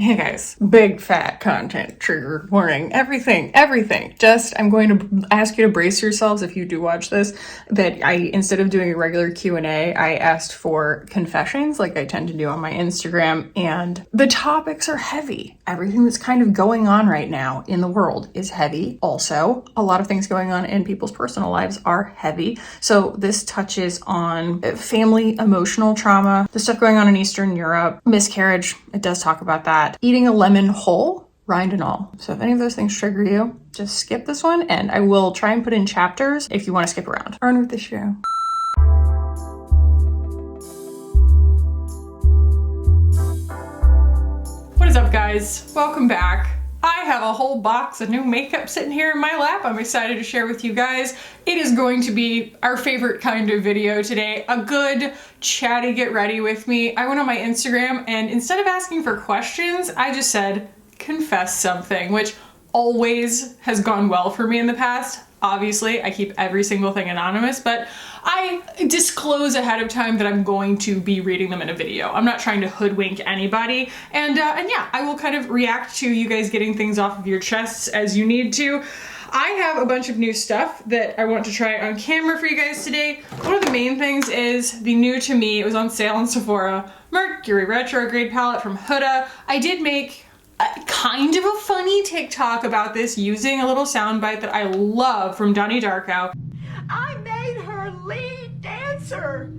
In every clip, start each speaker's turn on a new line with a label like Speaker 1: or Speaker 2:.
Speaker 1: Hey guys, big fat content trigger warning, everything. Just, I'm going to ask you to brace yourselves if you do watch this, that instead of doing a regular Q&A, I asked for confessions like I tend to do on my Instagram, and the topics are heavy. Everything that's kind of going on right now in the world is heavy. Also, a lot of things going on in people's personal lives are heavy. So this touches on family emotional trauma, the stuff going on in Eastern Europe, miscarriage, it does talk about that. Eating a lemon whole, rind and all. So if any of those things trigger you, just skip this one, and I will try and put in chapters if you want to skip around. On with the show. What is up, guys? Welcome back. I have a whole box of new makeup sitting here in my lap. I'm excited to share with you guys. It is going to be our favorite kind of video today. A good, chatty get ready with me. I went on my Instagram and instead of asking for questions, I just said, confess something, which always has gone well for me in the past. Obviously, I keep every single thing anonymous, but I disclose ahead of time that I'm going to be reading them in a video. I'm not trying to hoodwink anybody. And yeah, I will kind of react to you guys getting things off of your chests as you need to. I have a bunch of new stuff that I want to try on camera for you guys today. One of the main things is the new to me, it was on sale in Sephora, Mercury Retrograde palette from Huda. I did make kind of a funny TikTok about this using a little soundbite that I love from Donnie Darko.
Speaker 2: I made her lead dancer.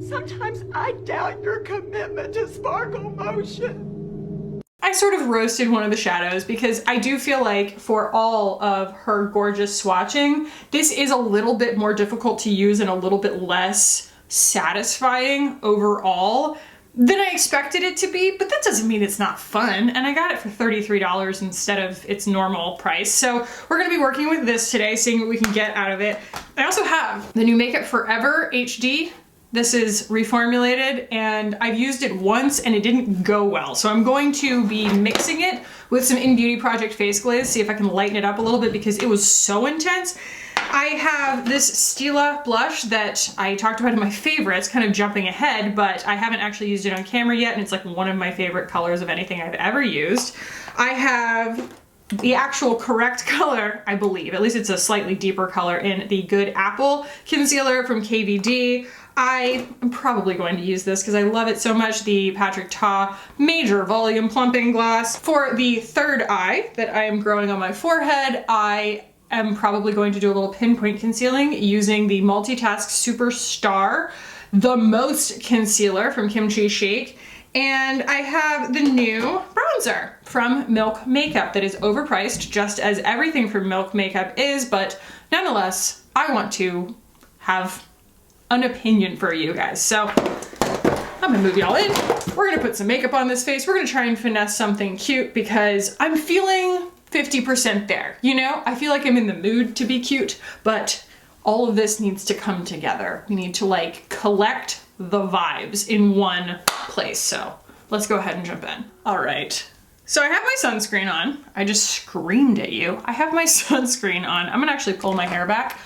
Speaker 2: Sometimes I doubt your commitment to sparkle motion.
Speaker 1: I sort of roasted one of the shadows because I do feel like for all of her gorgeous swatching, this is a little bit more difficult to use and a little bit less satisfying overall than I expected it to be, but that doesn't mean it's not fun. And I got it for $33 instead of its normal price. So we're gonna be working with this today, seeing what we can get out of it. I also have the new Makeup Forever HD. This is reformulated and I've used it once and it didn't go well. So I'm going to be mixing it with some In Beauty Project face glaze, see if I can lighten it up a little bit because it was so intense. I have this Stila blush that I talked about in my favorites, kind of jumping ahead, but I haven't actually used it on camera yet, and it's like one of my favorite colors of anything I've ever used. I have the actual correct color, I believe, at least it's a slightly deeper color, in the Good Apple concealer from KVD. I am probably going to use this because I love it so much, the Patrick Ta Major Volume Plumping Gloss. For the third eye that I am growing on my forehead, I'm probably going to do a little pinpoint concealing using the Multitask Superstar The Most Concealer from Kimchi Shake. And I have the new bronzer from Milk Makeup that is overpriced, just as everything from Milk Makeup is, but nonetheless, I want to have an opinion for you guys. So I'm gonna move y'all in. We're gonna put some makeup on this face. We're gonna try and finesse something cute because I'm feeling 50% there, you know? I feel like I'm in the mood to be cute, but all of this needs to come together. We need to like collect the vibes in one place. So let's go ahead and jump in. All right. So I have my sunscreen on. I just screamed at you. I have my sunscreen on. I'm gonna actually pull my hair back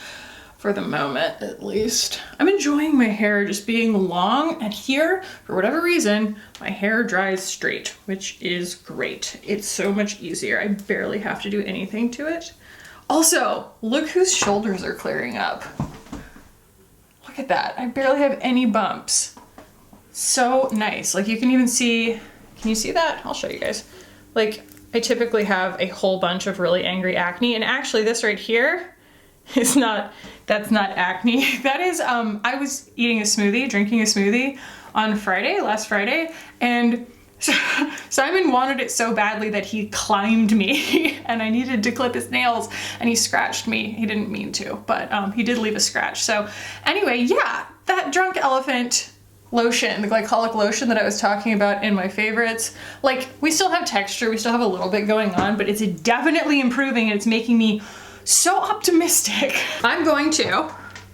Speaker 1: for the moment, at least. I'm enjoying my hair just being long, and here, for whatever reason, my hair dries straight, which is great. It's so much easier. I barely have to do anything to it. Also, look whose shoulders are clearing up. Look at that. I barely have any bumps. So nice. Like you can even see, can you see that? I'll show you guys. Like I typically have a whole bunch of really angry acne, and actually this right here, it's not, that's not acne. That is, I was eating a smoothie, drinking a smoothie on Friday, last Friday, and Simon wanted it so badly that he climbed me and I needed to clip his nails and he scratched me. He didn't mean to, but he did leave a scratch. So anyway, yeah, that Drunk Elephant lotion, the glycolic lotion that I was talking about in my favorites, like we still have texture, we still have a little bit going on, but it's definitely improving and it's making me so optimistic. I'm going to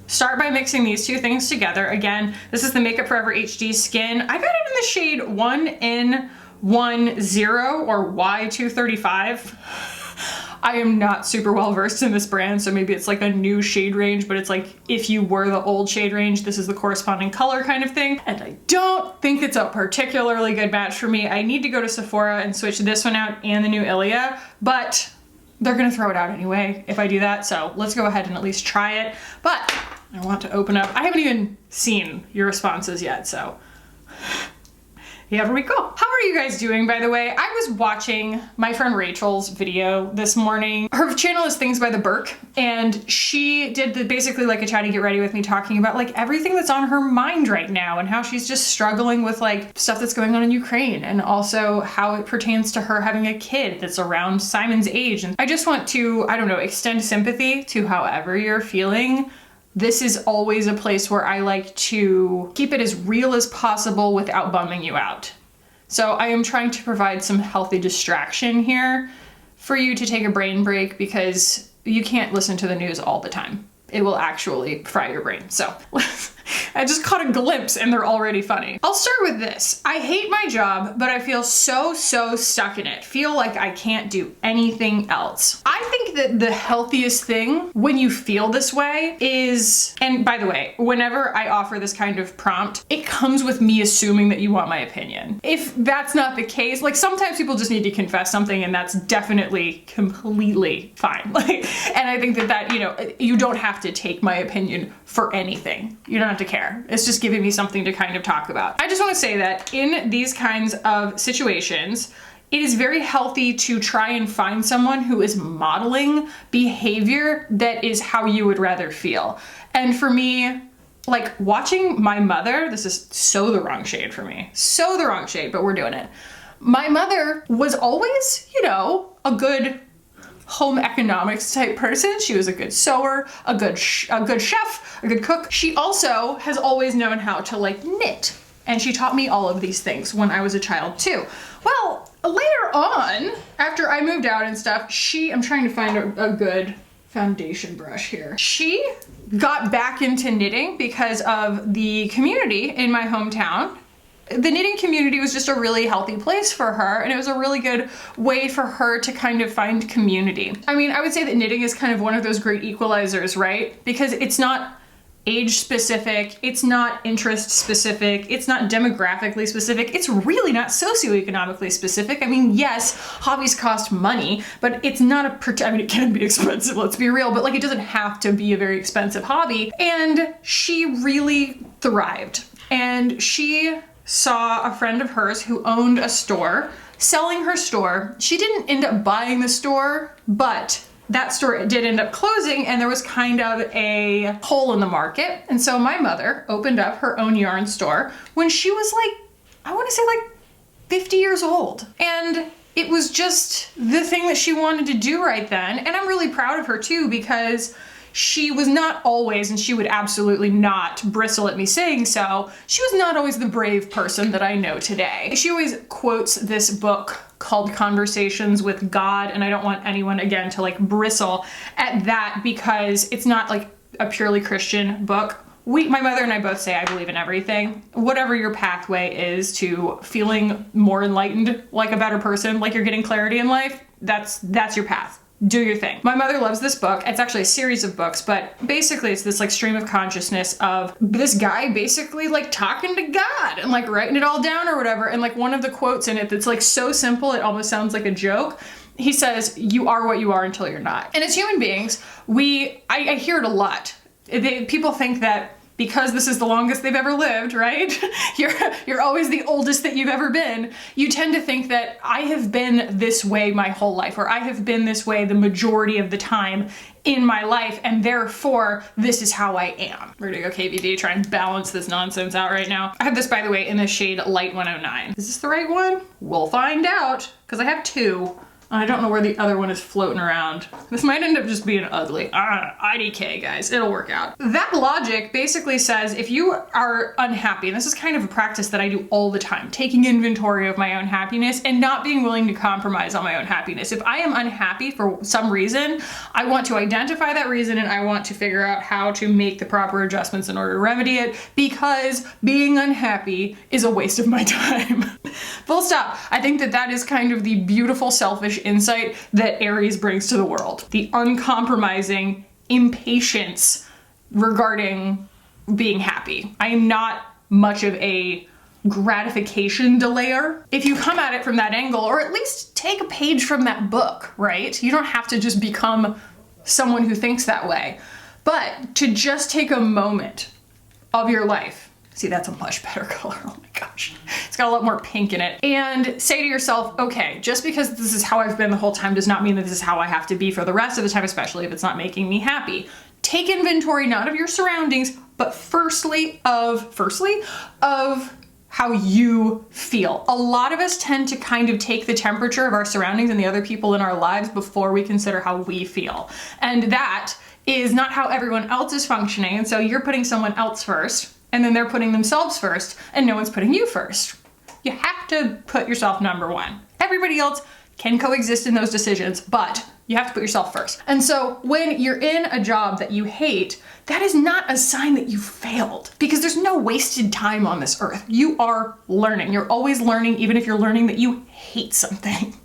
Speaker 1: start by mixing these two things together. Again, this is the Makeup Forever HD Skin. I got it in the shade 1N10 or Y235. I am not super well versed in this brand, so maybe it's like a new shade range, but it's like if you were the old shade range, this is the corresponding color kind of thing. And I don't think it's a particularly good match for me. I need to go to Sephora and switch this one out and the new Ilia, but they're gonna throw it out anyway if I do that, so let's go ahead and at least try it. But I want to open up, I haven't even seen your responses yet, so here we go. How are you guys doing, by the way? I was watching my friend Rachel's video this morning. Her channel is Things by the Burke, and she did basically like a chatty get ready with me, talking about like everything that's on her mind right now and how she's just struggling with like stuff that's going on in Ukraine, and also how it pertains to her having a kid that's around Simon's age. And I just want to, I don't know, extend sympathy to however you're feeling. This is always a place where I like to keep it as real as possible without bumming you out. So I am trying to provide some healthy distraction here for you to take a brain break, because you can't listen to the news all the time. It will actually fry your brain. So I just caught a glimpse and they're already funny. I'll start with this. I hate my job, but I feel so stuck in it. Feel like I can't do anything else. I think that the healthiest thing when you feel this way is, and by the way, whenever I offer this kind of prompt, it comes with me assuming that you want my opinion. If that's not the case, like sometimes people just need to confess something, and that's definitely completely fine. And I think that, you know, you don't have to take my opinion for anything. You don't have to care. It's just giving me something to kind of talk about. I just want to say that in these kinds of situations, it is very healthy to try and find someone who is modeling behavior that is how you would rather feel. And for me, like watching my mother, this is so the wrong shade for me. So the wrong shade, but we're doing it. My mother was always, you know, a good home economics type person. She was a good sewer, a good chef, a good cook. She also has always known how to like knit. And she taught me all of these things when I was a child too. Well, later on, after I moved out and stuff, I'm trying to find a good foundation brush here. She got back into knitting because of the community in my hometown. The knitting community was just a really healthy place for her, and it was a really good way for her to kind of find community. I mean, I would say that knitting is kind of one of those great equalizers, right? Because it's not age specific, it's not interest specific, it's not demographically specific, it's really not socioeconomically specific. I mean, yes, hobbies cost money, but it's not I mean, it can be expensive, let's be real, but like it doesn't have to be a very expensive hobby. And she really thrived. And she saw a friend of hers who owned a store selling her store. She didn't end up buying the store, but that store did end up closing, and there was kind of a hole in the market. And so my mother opened up her own yarn store when she was like, I want to say like 50 years old. And it was just the thing that she wanted to do right then. And I'm really proud of her too, because she was not always, and she would absolutely not bristle at me saying so, she was not always the brave person that I know today. She always quotes this book called Conversations with God, and I don't want anyone, again, to like bristle at that, because it's not like a purely Christian book. My mother and I both say I believe in everything. Whatever your pathway is to feeling more enlightened, like a better person, like you're getting clarity in life, that's your path. Do your thing. My mother loves this book. It's actually a series of books, but basically it's this like stream of consciousness of this guy basically like talking to God and like writing it all down or whatever. And like one of the quotes in it that's like so simple, it almost sounds like a joke. He says, "You are what you are until you're not." And as human beings, I hear it a lot. People think that because this is the longest they've ever lived, right? You're always the oldest that you've ever been. You tend to think that I have been this way my whole life, or I have been this way the majority of the time in my life, and therefore this is how I am. We're gonna go KVD, try and balance this nonsense out right now. I have this, by the way, in the shade Light 109. Is this the right one? We'll find out, because I have two. I don't know where the other one is floating around. This might end up just being ugly. IDK, guys, it'll work out. That logic basically says if you are unhappy, and this is kind of a practice that I do all the time, taking inventory of my own happiness and not being willing to compromise on my own happiness. If I am unhappy for some reason, I want to identify that reason, and I want to figure out how to make the proper adjustments in order to remedy it, because being unhappy is a waste of my time. Full stop. I think that that is kind of the beautiful selfish insight that Aries brings to the world. The uncompromising impatience regarding being happy. I am not much of a gratification delayer. If you come at it from that angle, or at least take a page from that book, right? You don't have to just become someone who thinks that way, but to just take a moment of your life. See, that's a much better color. Oh my gosh. It's got a lot more pink in it. And say to yourself, okay, just because this is how I've been the whole time does not mean that this is how I have to be for the rest of the time, especially if it's not making me happy. Take inventory, not of your surroundings, but firstly of how you feel. A lot of us tend to kind of take the temperature of our surroundings and the other people in our lives before we consider how we feel. And that is not how everyone else is functioning. And so you're putting someone else first, and then they're putting themselves first, and no one's putting you first. You have to put yourself number one. Everybody else can coexist in those decisions, but you have to put yourself first. And so when you're in a job that you hate, that is not a sign that you failed, because there's no wasted time on this earth. You are learning. You're always learning, even if you're learning that you hate something.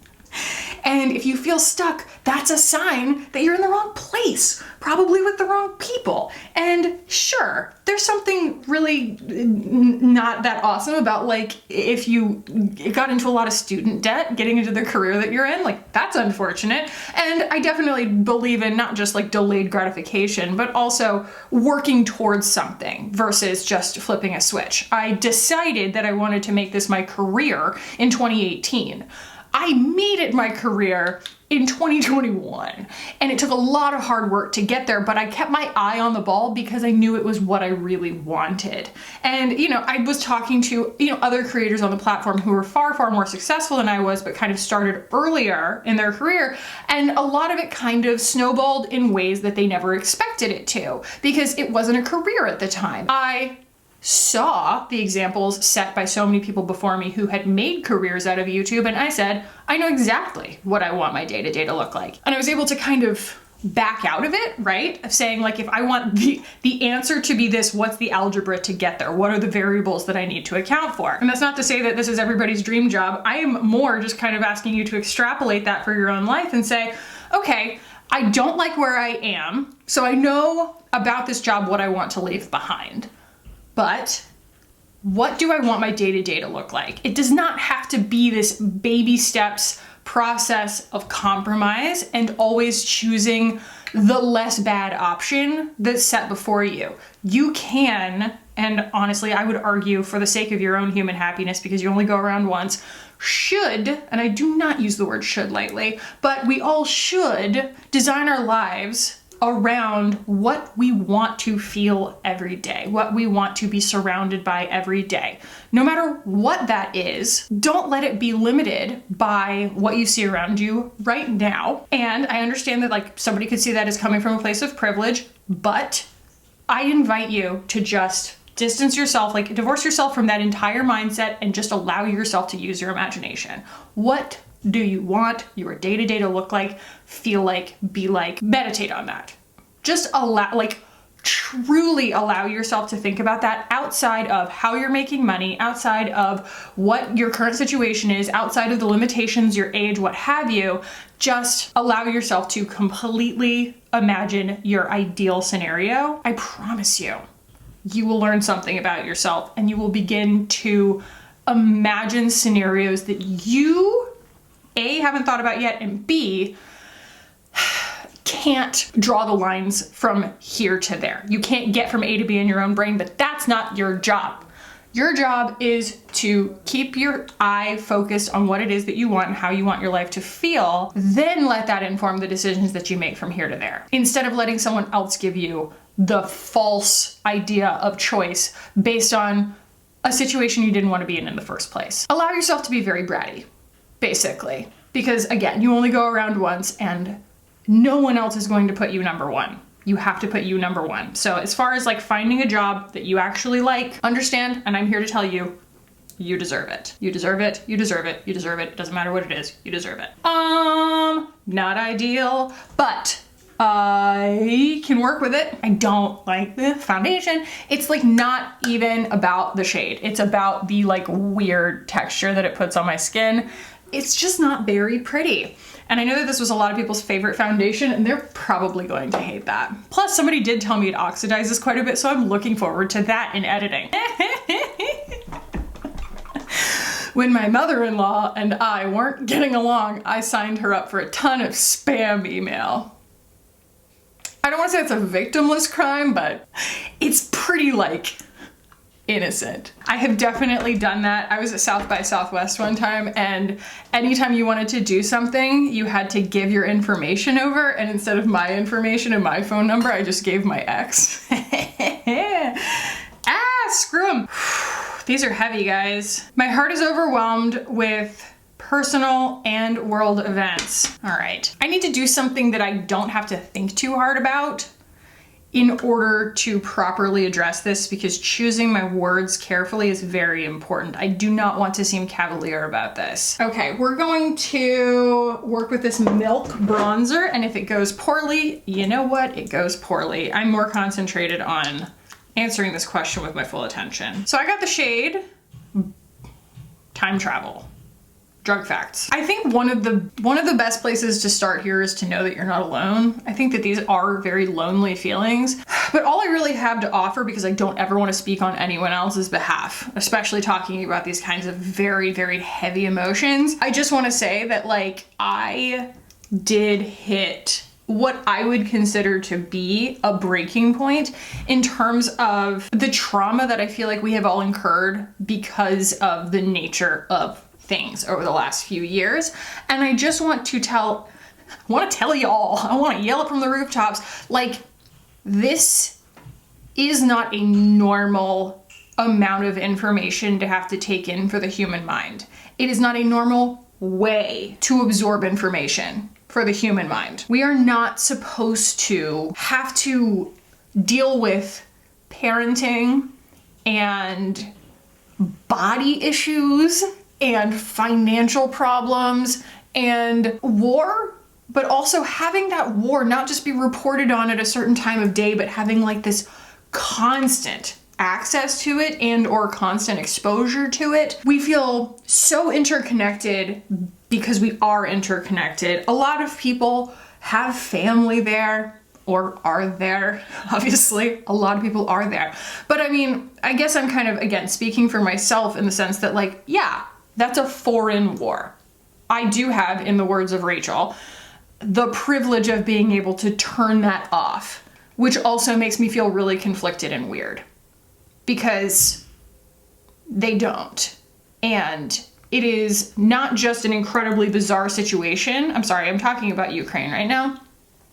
Speaker 1: And if you feel stuck, that's a sign that you're in the wrong place, probably with the wrong people. And sure, there's something really not that awesome about, like, if you got into a lot of student debt getting into the career that you're in, like, that's unfortunate. And I definitely believe in not just like delayed gratification, but also working towards something versus just flipping a switch. I decided that I wanted to make this my career in 2018. I made it my career in 2021, and it took a lot of hard work to get there, but I kept my eye on the ball because I knew it was what I really wanted. And, you know, I was talking to, other creators on the platform who were far, far more successful than I was, but kind of started earlier in their career. And a lot of it kind of snowballed in ways that they never expected it to, because it wasn't a career at the time. I saw the examples set by so many people before me who had made careers out of YouTube, and I said, I know exactly what I want my day-to-day to look like. And I was able to kind of back out of it, right? Of saying, like, if I want the answer to be this, what's the algebra to get there? What are the variables that I need to account for? And that's not to say that this is everybody's dream job. I am more just kind of asking you to extrapolate that for your own life and say, okay, I don't like where I am, so I know about this job what I want to leave behind. But what do I want my day-to-day to look like? It does not have to be this baby steps process of compromise and always choosing the less bad option that's set before you. You can, and honestly, I would argue for the sake of your own human happiness, because you only go around once, should, and I do not use the word should lightly, but we all should design our lives around what we want to feel every day, what we want to be surrounded by every day. No matter what that is, don't let it be limited by what you see around you right now. And I understand that, like, somebody could see that as coming from a place of privilege, but I invite you to just distance yourself, like divorce yourself from that entire mindset and just allow yourself to use your imagination. What do you want your day-to-day to look like, feel like, be like? Meditate on that. Just truly allow yourself to think about that outside of how you're making money, outside of what your current situation is, outside of the limitations, your age, what have you. Just allow yourself to completely imagine your ideal scenario. I promise you, you will learn something about yourself, and you will begin to imagine scenarios that you A, haven't thought about yet, and B, can't draw the lines from here to there. You can't get from A to B in your own brain, but that's not your job. Your job is to keep your eye focused on what it is that you want and how you want your life to feel, then let that inform the decisions that you make from here to there, instead of letting someone else give you the false idea of choice based on a situation you didn't want to be in the first place. Allow yourself to be very bratty, basically, because again, you only go around once, and no one else is going to put you number one. You have to put you number one. So as far as like finding a job that you actually like, understand, and I'm here to tell you, you deserve it. You deserve it, you deserve it, you deserve it. It doesn't matter what it is, you deserve it. Not ideal, but I can work with it. I don't like the foundation. It's like not even about the shade. It's about the like weird texture that it puts on my skin. it's just not very pretty. And I know that this was a lot of people's favorite foundation, and they're probably going to hate that. Plus, somebody did tell me it oxidizes quite a bit, so I'm looking forward to that in editing. When my mother-in-law and I weren't getting along, I signed her up for a ton of spam email. I don't want to say it's a victimless crime, but it's pretty, like, innocent. I have definitely done that. I was at South by Southwest one time, and anytime you wanted to do something, you had to give your information over, and instead of my information and my phone number, I just gave my ex. Screw them. These are heavy, guys. My heart is overwhelmed with personal and world events. All right. I need to do something that I don't have to think too hard about in order to properly address this, because choosing my words carefully is very important. I do not want to seem cavalier about this. Okay, we're going to work with this milk bronzer, and if it goes poorly, you know what? It goes poorly. I'm more concentrated on answering this question with my full attention. So I got the shade Time Travel. Drug facts. I think one of the best places to start here is to know that you're not alone. I think that these are very lonely feelings, but all I really have to offer, because I don't ever want to speak on anyone else's behalf, especially talking about these kinds of very, very heavy emotions, I just want to say that, like, I did hit what I would consider to be a breaking point in terms of the trauma that I feel like we have all incurred because of the nature of things over the last few years. And I just want to tell y'all, I want to yell it from the rooftops, like, this is not a normal amount of information to have to take in for the human mind. It is not a normal way to absorb information for the human mind. We are not supposed to have to deal with parenting and body issues and financial problems and war, but also having that war not just be reported on at a certain time of day, but having, like, this constant access to it and or constant exposure to it. We feel so interconnected because we are interconnected. A lot of people have family there or are there. Obviously, a lot of people are there. But I mean, I guess I'm kind of, again, speaking for myself in the sense that, like, yeah, that's a foreign war. I do have, in the words of Rachel, the privilege of being able to turn that off, which also makes me feel really conflicted and weird, because they don't. And it is not just an incredibly bizarre situation. I'm sorry, I'm talking about Ukraine right now.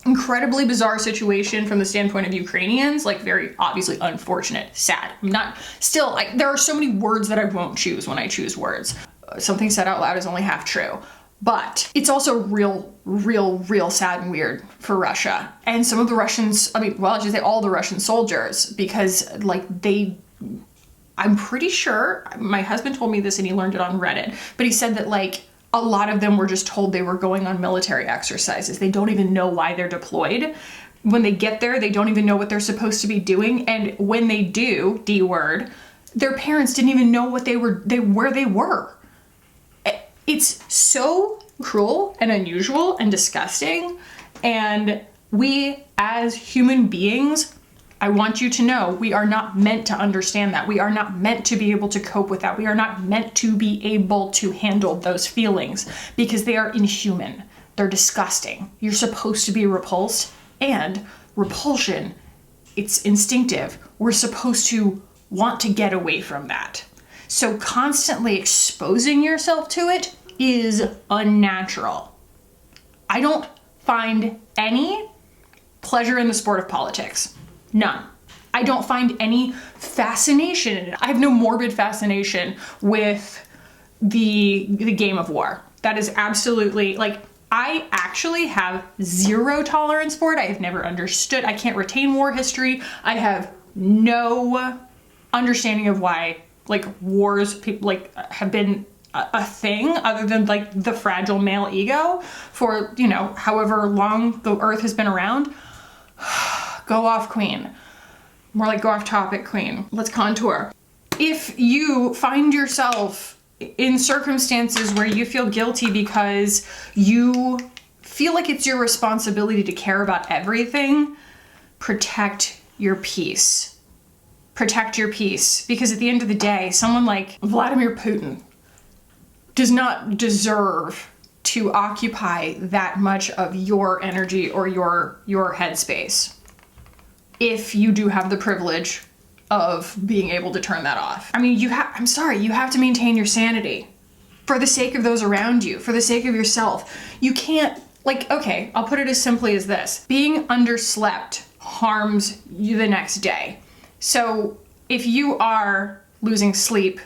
Speaker 1: Incredibly bizarre situation from the standpoint of Ukrainians, like, very obviously unfortunate, sad. I'm not, still, like, there are so many words that I won't choose when I choose words. Something said out loud is only half true. But it's also real sad and weird for Russia. And some of the Russians, I mean, well, I should say all the Russian soldiers, because, like, I'm pretty sure, my husband told me this and he learned it on Reddit, but he said that, like, a lot of them were just told they were going on military exercises. They don't even know why they're deployed. When they get there, they don't even know what they're supposed to be doing. And when they do, D word, their parents didn't even know where they were. It's so cruel and unusual and disgusting. And we, as human beings, I want you to know, we are not meant to understand that. We are not meant to be able to cope with that. We are not meant to be able to handle those feelings, because they are inhuman. They're disgusting. You're supposed to be repulsed, and repulsion, it's instinctive. We're supposed to want to get away from that. So constantly exposing yourself to it is unnatural. I don't find any pleasure in the sport of politics. None. I don't find any fascination in it. I have no morbid fascination with the game of war. That is absolutely, like, I actually have zero tolerance for it. I have never understood. I can't retain war history. I have no understanding of why, like, wars, people, like, have been a thing other than, like, the fragile male ego for, you know, however long the earth has been around. Go off, queen. More like go off topic, queen. Let's contour. If you find yourself in circumstances where you feel guilty because you feel like it's your responsibility to care about everything, protect your peace. Protect your peace. Because at the end of the day, someone like Vladimir Putin does not deserve to occupy that much of your energy or your headspace if you do have the privilege of being able to turn that off. I mean, I'm sorry, you have to maintain your sanity for the sake of those around you, for the sake of yourself. You can't, like, okay, I'll put it as simply as this. Being underslept harms you the next day. So if you are losing sleep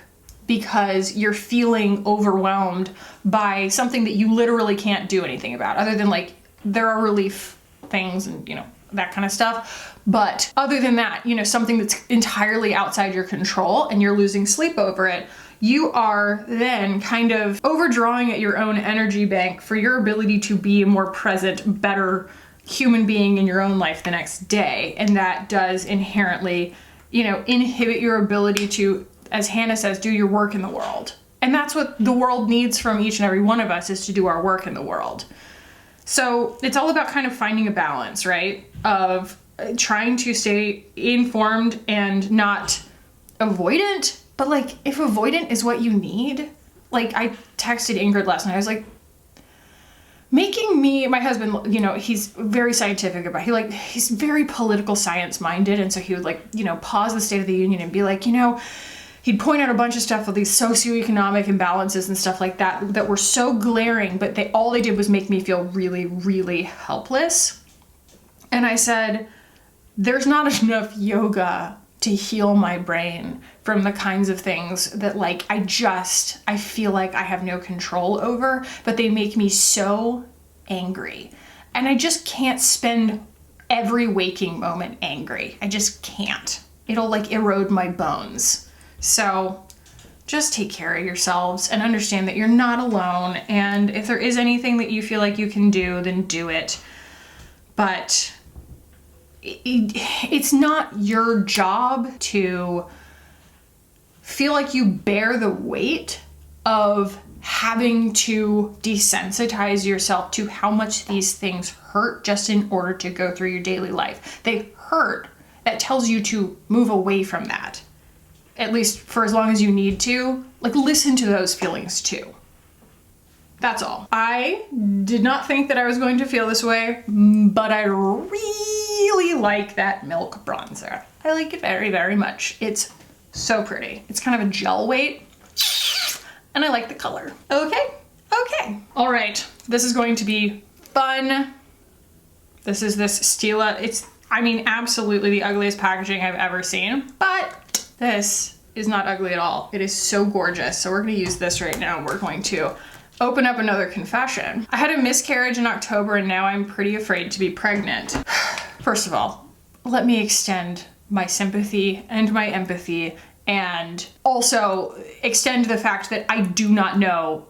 Speaker 1: because you're feeling overwhelmed by something that you literally can't do anything about, other than like, there are relief things and, you know, that kind of stuff. But other than that, you know, something that's entirely outside your control and you're losing sleep over it, you are then kind of overdrawing at your own energy bank for your ability to be a more present, better human being in your own life the next day. And that does inherently, you know, inhibit your ability to, as Hannah says, do your work in the world. And that's what the world needs from each and every one of us, is to do our work in the world. So it's all about kind of finding a balance, right? Of trying to stay informed and not avoidant. But like, if avoidant is what you need, like I texted Ingrid last night, I was like, making me, my husband, you know, he's very scientific about, he's very political science minded. And so he would like, you know, pause the State of the Union and be like, you know, he'd point out a bunch of stuff with these socioeconomic imbalances and stuff like that, that were so glaring, but all they did was make me feel really, really helpless. And I said, there's not enough yoga to heal my brain from the kinds of things that like, I feel like I have no control over, but they make me so angry. And I just can't spend every waking moment angry. I just can't. It'll like erode my bones. So just take care of yourselves and understand that you're not alone. And if there is anything that you feel like you can do, then do it. But it's not your job to feel like you bear the weight of having to desensitize yourself to how much these things hurt just in order to go through your daily life. They hurt. That tells you to move away from that, at least for as long as you need to. Like, listen to those feelings too. That's all. I did not think that I was going to feel this way, but I really like that milk bronzer. I like it very, very much. It's so pretty. It's kind of a gel weight, and I like the color. Okay. All right, this is going to be fun. This is this Stila. It's, I mean, absolutely the ugliest packaging I've ever seen, but this is not ugly at all. It is so gorgeous. So we're gonna use this right now. We're going to open up another confession. I had a miscarriage in October and now I'm pretty afraid to be pregnant. First of all, let me extend my sympathy and my empathy, and also extend the fact that I do not know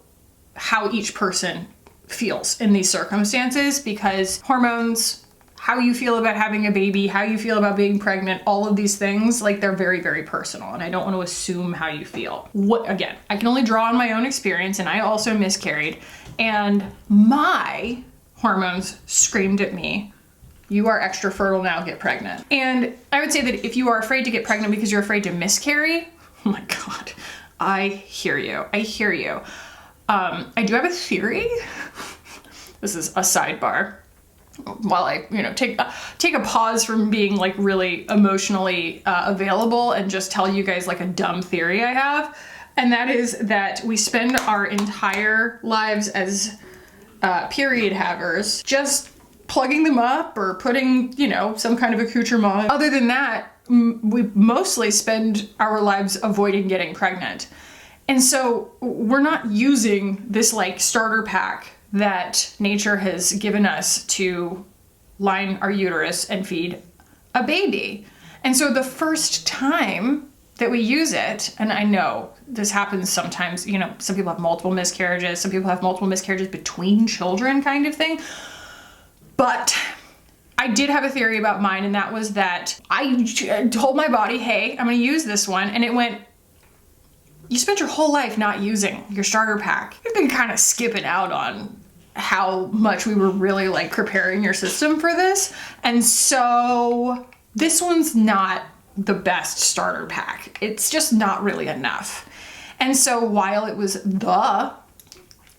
Speaker 1: how each person feels in these circumstances, because hormones, how you feel about having a baby, how you feel about being pregnant, all of these things, like, they're very, very personal, and I don't want to assume how you feel. Again, I can only draw on my own experience, and I also miscarried, and my hormones screamed at me, you are extra fertile now, get pregnant. And I would say that if you are afraid to get pregnant because you're afraid to miscarry, oh my God, I hear you. I hear you. I do have a theory. This is a sidebar. While I, you know, take a pause from being like really emotionally available and just tell you guys like a dumb theory I have. And that is that we spend our entire lives as period havers just plugging them up or putting, you know, some kind of accoutrement. Other than that, we mostly spend our lives avoiding getting pregnant. And so we're not using this like starter pack that nature has given us to line our uterus and feed a baby. And so the first time that we use it, and I know this happens sometimes, you know, some people have multiple miscarriages, some people have multiple miscarriages between children kind of thing. But I did have a theory about mine, and that was that I told my body, hey, I'm gonna use this one, and it went you spent your whole life not using your starter pack. You've been kind of skipping out on how much we were really like preparing your system for this. And so this one's not the best starter pack. It's just not really enough. And so while it was the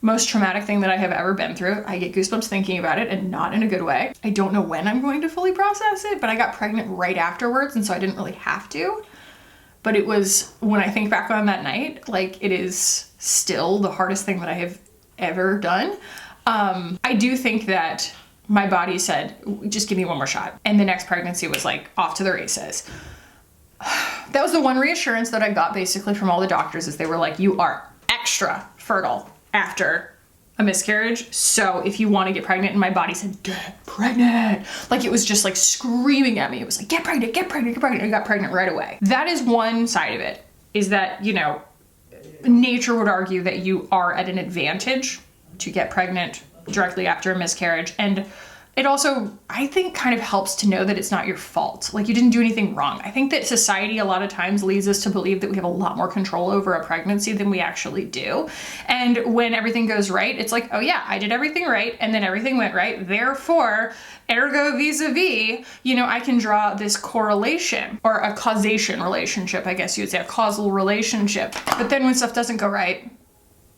Speaker 1: most traumatic thing that I have ever been through, I get goosebumps thinking about it, and not in a good way. I don't know when I'm going to fully process it, but I got pregnant right afterwards, and so I didn't really have to. But it was, when I think back on that night, like, it is still the hardest thing that I have ever done. I do think that my body said, just give me one more shot. And the next pregnancy was like off to the races. That was the one reassurance that I got basically from all the doctors, is they were like, you are extra fertile after a miscarriage. So if you want to get pregnant, and my body said, get pregnant. Like, it was just like screaming at me. It was like, get pregnant, get pregnant, get pregnant. I got pregnant right away. That is one side of it, is that, you know, nature would argue that you are at an advantage to get pregnant directly after a miscarriage. And it also, I think, kind of helps to know that it's not your fault. Like, you didn't do anything wrong. I think that society a lot of times leads us to believe that we have a lot more control over a pregnancy than we actually do. And when everything goes right, it's like, oh yeah, I did everything right, and then everything went right. Therefore, ergo vis-a-vis, you know, I can draw this correlation, or a causation relationship, I guess you would say, a causal relationship. But then when stuff doesn't go right,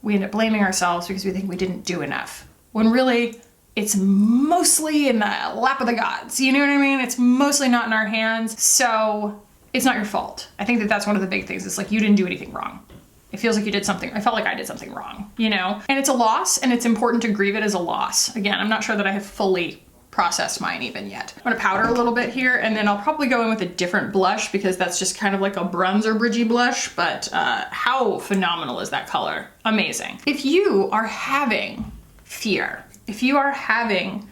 Speaker 1: we end up blaming ourselves because we think we didn't do enough. When really, it's mostly in the lap of the gods. You know what I mean? It's mostly not in our hands. So it's not your fault. I think that that's one of the big things. It's like, you didn't do anything wrong. It feels like you did something. I felt like I did something wrong, you know? And it's a loss, and it's important to grieve it as a loss. Again, I'm not sure that I have fully processed mine even yet. I'm gonna powder a little bit here, and then I'll probably go in with a different blush, because that's just kind of like a bronzer bridgy blush, but how phenomenal is that color? Amazing. If you are having fear, if you are having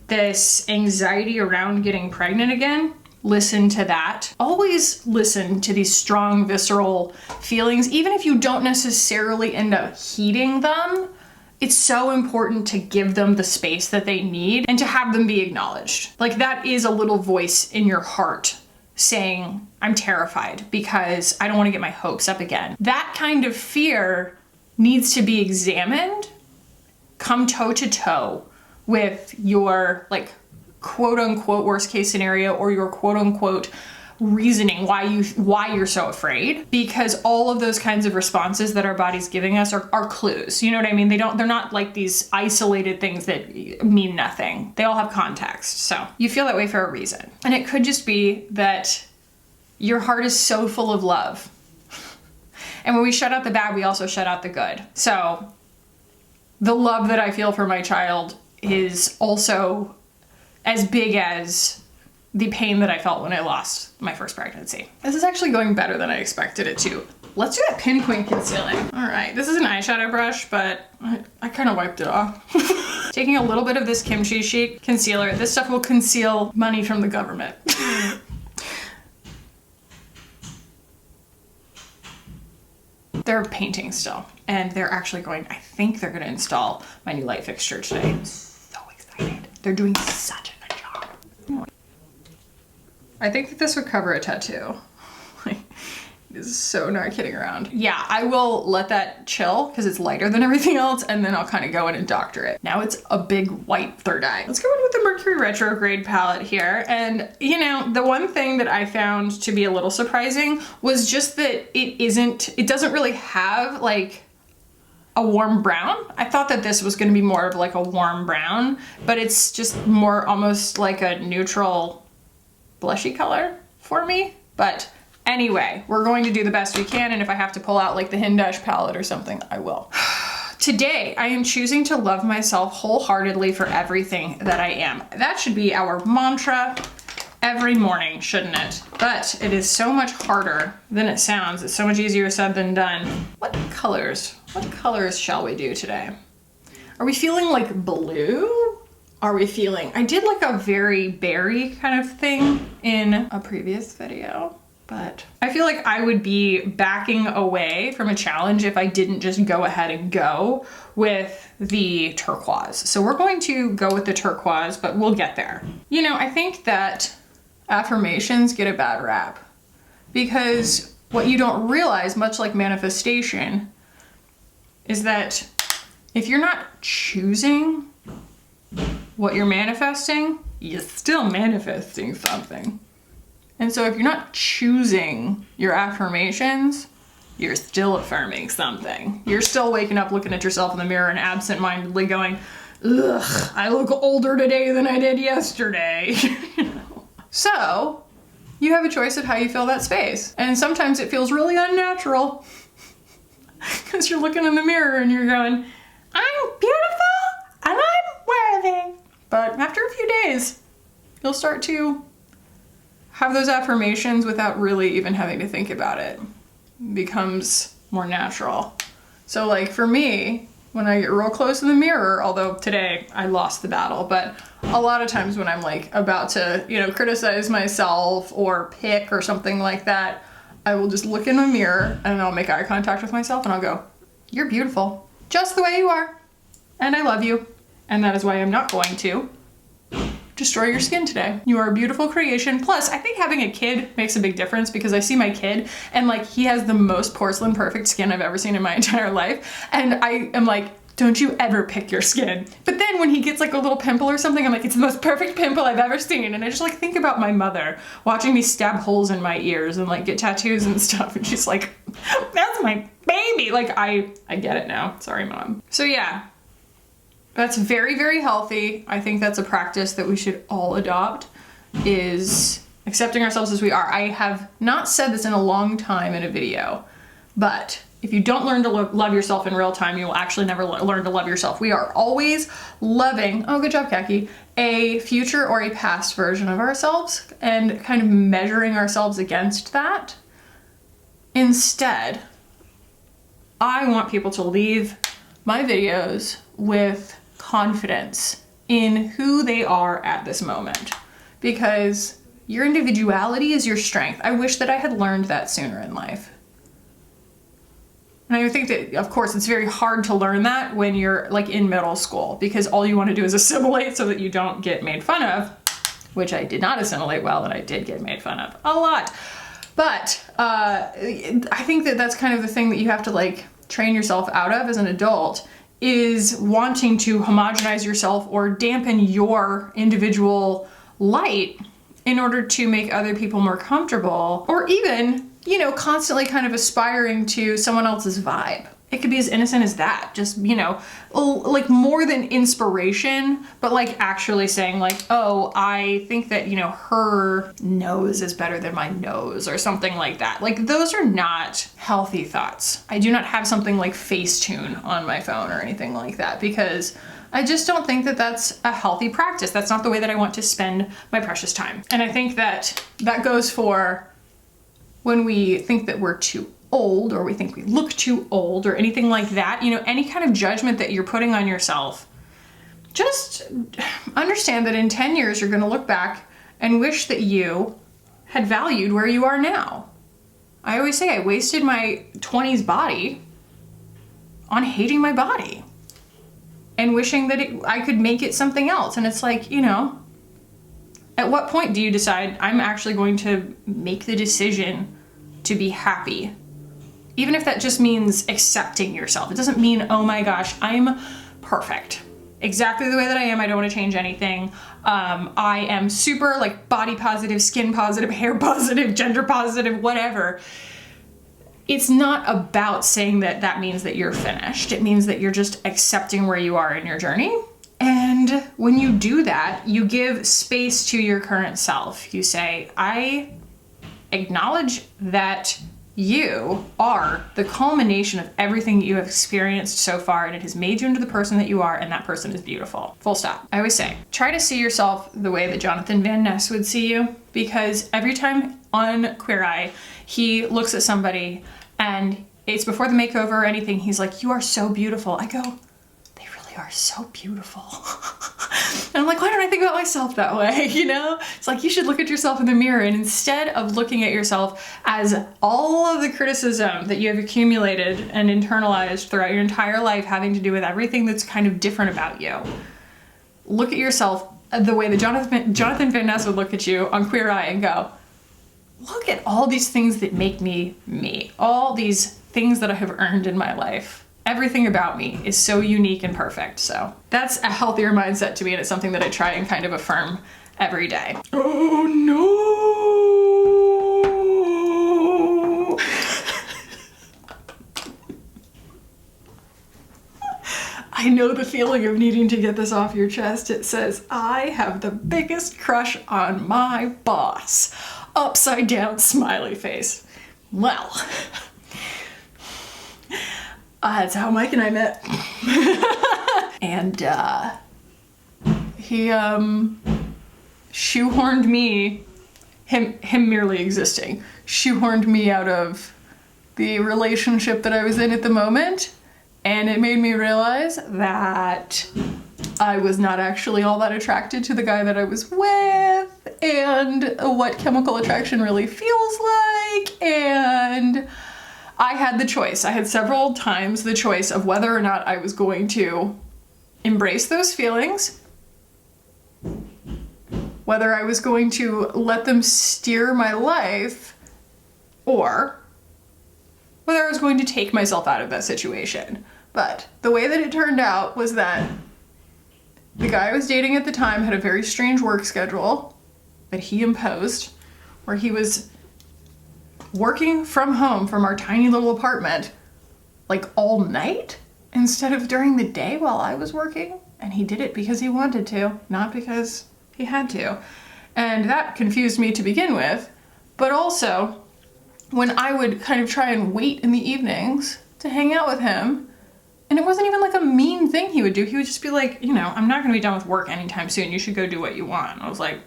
Speaker 1: this anxiety around getting pregnant again, listen to that. Always listen to these strong, visceral feelings. Even if you don't necessarily end up heeding them, it's so important to give them the space that they need and to have them be acknowledged. Like, that is a little voice in your heart saying, I'm terrified because I don't want to get my hopes up again. That kind of fear needs to be examined, come toe to toe with your, like, quote unquote worst case scenario, or your quote unquote reasoning why you're so afraid, because all of those kinds of responses that our body's giving us are clues. You know what I mean? They're not like these isolated things that mean nothing. They all have context. So you feel that way for a reason. And it could just be that your heart is so full of love. And when we shut out the bad, we also shut out the good. So the love that I feel for my child is also as big as the pain that I felt when I lost my first pregnancy. This is actually going better than I expected it to. Let's do that pinpoint concealing. All right, this is an eyeshadow brush, but I kind of wiped it off. Taking a little bit of this Kimchi Chic concealer. This stuff will conceal money from the government. They're painting still, and they're actually going, I think they're gonna install my new light fixture today. I'm so excited. They're doing such a good job. I think that this would cover a tattoo. Like, this is so not kidding around. Yeah, I will let that chill because it's lighter than everything else, and then I'll kind of go in and doctor it. Now it's a big white third eye. Let's go in with the Mercury Retrograde palette here. And you know, the one thing that I found to be a little surprising was just that it doesn't really have like a warm brown. I thought that this was gonna be more of like a warm brown, but it's just more almost like a neutral blushy color for me. But anyway, we're going to do the best we can, and if I have to pull out like the Hindash palette or something, I will. Today, I am choosing to love myself wholeheartedly for everything that I am. That should be our mantra every morning, shouldn't it? But it is so much harder than it sounds. It's so much easier said than done. What colors shall we do today? Are we feeling like blue? Are we feeling, I did like a very berry kind of thing in a previous video, but I feel like I would be backing away from a challenge if I didn't just go ahead and go with the turquoise. So we're going to go with the turquoise, but we'll get there. You know, I think that affirmations get a bad rap because What you don't realize, much like manifestation, is that if you're not choosing what you're manifesting, you're still manifesting something. And so if you're not choosing your affirmations, you're still affirming something. You're still waking up, looking at yourself in the mirror and absent-mindedly going, ugh, I look older today than I did yesterday. You know? So you have a choice of how you fill that space. And sometimes it feels really unnatural because you're looking in the mirror and you're going, I'm beautiful and I'm worthy. But after a few days, you'll start to have those affirmations without really even having to think about it. It becomes more natural. So like for me, when I get real close to the mirror, although today I lost the battle, but a lot of times when I'm like about to, you know, criticize myself or pick or something like that, I will just look in the mirror and I'll make eye contact with myself and I'll go, you're beautiful, just the way you are. And I love you. And that is why I'm not going to destroy your skin today. You are a beautiful creation. Plus, I think having a kid makes a big difference because I see my kid and like he has the most porcelain perfect skin I've ever seen in my entire life. And I am like, don't you ever pick your skin. But then when he gets like a little pimple or something, I'm like, it's the most perfect pimple I've ever seen. And I just like think about my mother watching me stab holes in my ears and like get tattoos and stuff. And she's like, that's my baby. Like I get it now. Sorry, Mom. So yeah. That's very, very healthy. I think that's a practice that we should all adopt, is accepting ourselves as we are. I have not said this in a long time in a video, but if you don't learn to love yourself in real time, you will actually never learn to love yourself. We are always loving, oh, good job, Khaki, a future or a past version of ourselves and kind of measuring ourselves against that. Instead, I want people to leave my videos with confidence in who they are at this moment, because your individuality is your strength. I wish that I had learned that sooner in life. And I think that, of course, it's very hard to learn that when you're like in middle school, because all you want to do is assimilate so that you don't get made fun of, which I did not assimilate well, and I did get made fun of a lot. But I think that that's kind of the thing that you have to like train yourself out of as an adult, is wanting to homogenize yourself or dampen your individual light in order to make other people more comfortable, or even, you know, constantly kind of aspiring to someone else's vibe. It could be as innocent as that, just, you know, like more than inspiration, but like actually saying like, oh, I think that, you know, her nose is better than my nose or something like that. Like those are not healthy thoughts. I do not have something like Facetune on my phone or anything like that, because I just don't think that that's a healthy practice. That's not the way that I want to spend my precious time. And I think that that goes for when we think that we're too old, or we think we look too old, or anything like that. You know, any kind of judgment that you're putting on yourself, just understand that in 10 years you're going to look back and wish that you had valued where you are now. I always say I wasted my 20s body on hating my body and wishing that I could make it something else. And it's like, you know, at what point do you decide I'm actually going to make the decision to be happy? Even if that just means accepting yourself. It doesn't mean, oh my gosh, I'm perfect. Exactly the way that I am. I don't want to change anything. I am super like body positive, skin positive, hair positive, gender positive, whatever. It's not about saying that that means that you're finished. It means that you're just accepting where you are in your journey. And when you do that, you give space to your current self. You say, I acknowledge that you are the culmination of everything you have experienced so far, and it has made you into the person that you are, and that person is beautiful. Full stop. I always say, try to see yourself the way that Jonathan Van Ness would see you, because every time on Queer Eye, he looks at somebody and it's before the makeover or anything, he's like, you are so beautiful. I go, they really are so beautiful. And I'm like, why don't I think about myself that way? You know, it's like you should look at yourself in the mirror, and instead of looking at yourself as all of the criticism that you have accumulated and internalized throughout your entire life having to do with everything that's kind of different about you, look at yourself the way that Jonathan Van Ness would look at you on Queer Eye and go, look at all these things that make me me. All these things that I have earned in my life. Everything about me is so unique and perfect. So that's a healthier mindset to me, and it's something that I try and kind of affirm every day. Oh no! I know the feeling of needing to get this off your chest. It says, I have the biggest crush on my boss. Upside down smiley face. Well, that's how Mike and I met. And he shoehorned me, him merely existing, shoehorned me out of the relationship that I was in at the moment. And it made me realize that I was not actually all that attracted to the guy that I was with, and what chemical attraction really feels like. And I had the choice. I had several times the choice of whether or not I was going to embrace those feelings, whether I was going to let them steer my life, or whether I was going to take myself out of that situation. But the way that it turned out was that the guy I was dating at the time had a very strange work schedule that he imposed, where he was working from home from our tiny little apartment like all night instead of during the day while I was working. And he did it because he wanted to, not because he had to. And that confused me to begin with. But also, when I would kind of try and wait in the evenings to hang out with him, and it wasn't even like a mean thing he would do. He would just be like, you know, I'm not gonna be done with work anytime soon. You should go do what you want. I was like,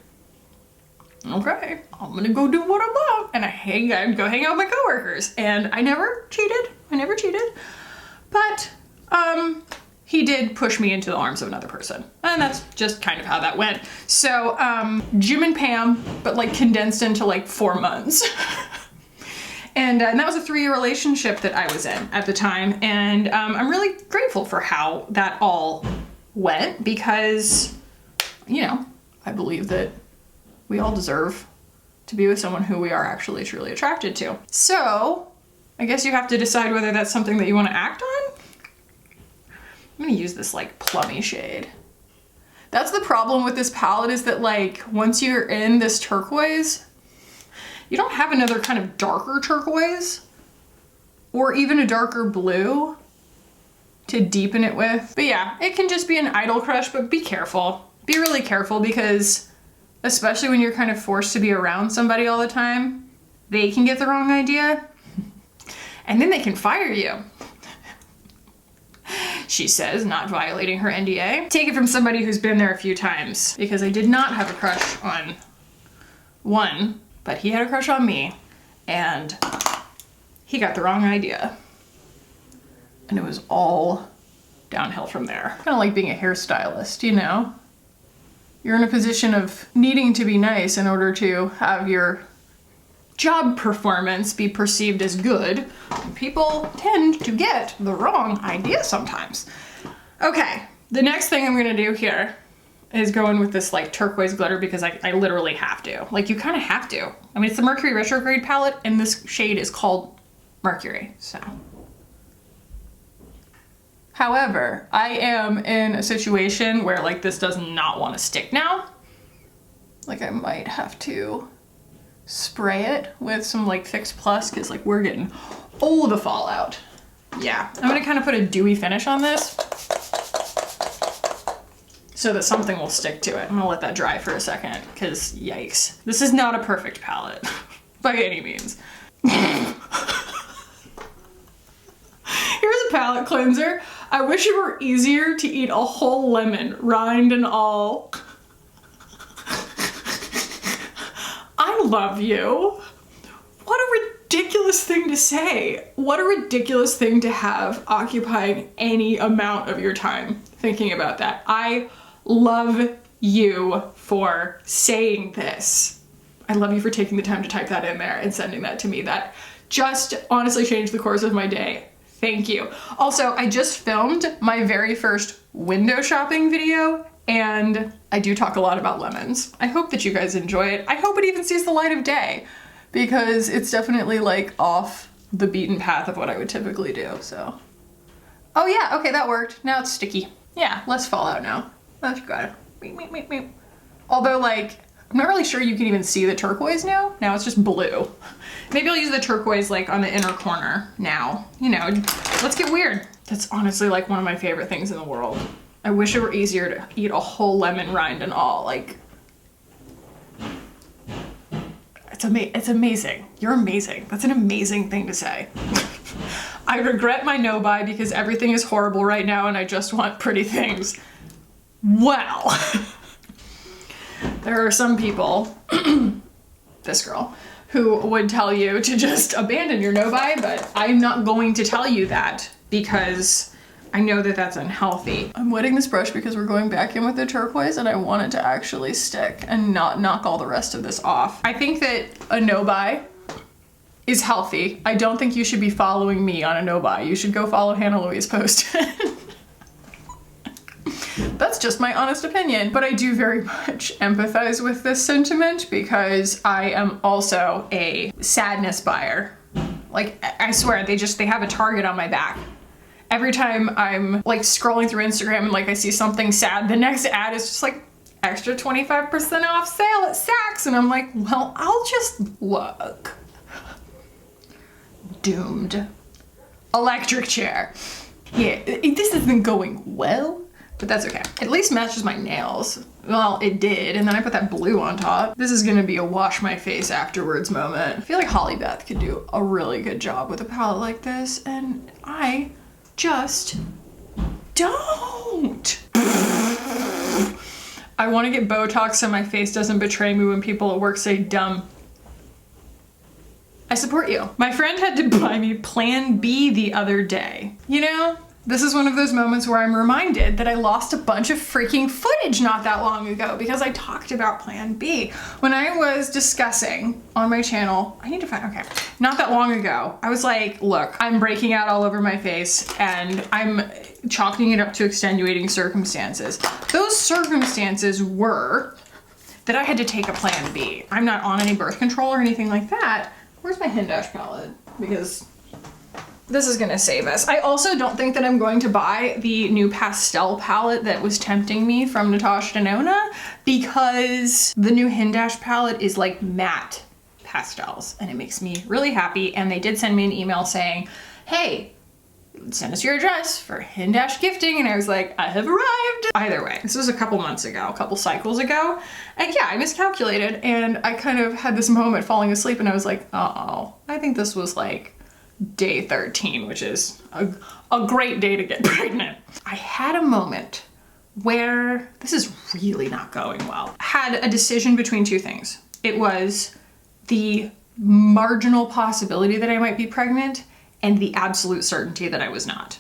Speaker 1: okay, I'm gonna go do what I want. And I'd go hang out with my coworkers. And I never cheated. But he did push me into the arms of another person. And that's just kind of how that went. So Jim and Pam, but like condensed into like 4 months. And that was a 3-year relationship that I was in at the time. And I'm really grateful for how that all went, because, you know, I believe that we all deserve to be with someone who we are actually truly attracted to. So I guess you have to decide whether that's something that you want to act on. I'm gonna use this like plummy shade. That's the problem with this palette, is that like once you're in this turquoise, you don't have another kind of darker turquoise or even a darker blue to deepen it with. But yeah, it can just be an idol crush, but be careful. Be really careful, because especially when you're kind of forced to be around somebody all the time, they can get the wrong idea and then they can fire you. She says, not violating her NDA. Take it from somebody who's been there a few times, because I did not have a crush on one, but he had a crush on me, and he got the wrong idea. And it was all downhill from there. Kind of like being a hairstylist, you know? You're in a position of needing to be nice in order to have your job performance be perceived as good. And people tend to get the wrong idea sometimes. Okay, the next thing I'm gonna do here is go in with this like turquoise glitter, because I literally have to. Like, you kind of have to. I mean, it's the Mercury Retrograde palette, and this shade is called Mercury, so. However, I am in a situation where like this does not want to stick now. Like, I might have to spray it with some like Fix Plus, because like we're getting all the fallout. Yeah, I'm gonna kind of put a dewy finish on this so that something will stick to it. I'm gonna let that dry for a second, because yikes. This is not a perfect palette by any means. Here's a palette cleanser. I wish it were easier to eat a whole lemon, rind and all. I love you. What a ridiculous thing to say. What a ridiculous thing to have occupying any amount of your time thinking about that. I love you for saying this. I love you for taking the time to type that in there and sending that to me. That just honestly changed the course of my day. Thank you. Also, I just filmed my very first window shopping video, and I do talk a lot about lemons. I hope that you guys enjoy it. I hope it even sees the light of day, because it's definitely like off the beaten path of what I would typically do, so. Oh yeah, okay, that worked. Now it's sticky. Yeah, less fallout now. That's good. Although like, I'm not really sure you can even see the turquoise now. Now it's just blue. Maybe I'll use the turquoise like on the inner corner now. You know, let's get weird. That's honestly like one of my favorite things in the world. I wish it were easier to eat a whole lemon rind and all. Like, it's amazing. You're amazing. That's an amazing thing to say. I regret my no buy because everything is horrible right now and I just want pretty things. Well, there are some people, this girl, who would tell you to just abandon your no buy, but I'm not going to tell you that because I know that that's unhealthy. I'm wetting this brush because we're going back in with the turquoise and I want it to actually stick and not knock all the rest of this off. I think that a no buy is healthy. I don't think you should be following me on a no buy. You should go follow Hannah Louise Post. That's just my honest opinion, but I do very much empathize with this sentiment because I am also a sadness buyer. Like, I swear, they have a target on my back. Every time I'm like scrolling through Instagram and like I see something sad, the next ad is just like extra 25% off sale at Saks. And I'm like, well, I'll just look. Doomed. Electric chair. Yeah, this isn't going well, but that's okay. At least matches my nails. Well, it did, and then I put that blue on top. This is gonna be a wash my face afterwards moment. I feel like Holly Beth could do a really good job with a palette like this, and I just don't. I want to get Botox so my face doesn't betray me when people at work say dumb. I support you. My friend had to buy me Plan B the other day. You know, this is one of those moments where I'm reminded that I lost a bunch of freaking footage not that long ago because I talked about Plan B. When I was discussing on my channel, okay, not that long ago, I was like, look, I'm breaking out all over my face and I'm chalking it up to extenuating circumstances. Those circumstances were that I had to take a Plan B. I'm not on any birth control or anything like that. Where's my Hindash palette? Because this is gonna save us. I also don't think that I'm going to buy the new pastel palette that was tempting me from Natasha Denona because the new Hindash palette is like matte pastels and it makes me really happy. And they did send me an email saying, hey, send us your address for Hindash gifting. And I was like, I have arrived. Either way, this was a couple months ago, a couple cycles ago. And yeah, I miscalculated and I kind of had this moment falling asleep and I was like, uh-oh, I think this was like day 13, which is a great day to get pregnant. I had a moment where this is really not going well. I had a decision between two things. It was the marginal possibility that I might be pregnant and the absolute certainty that I was not.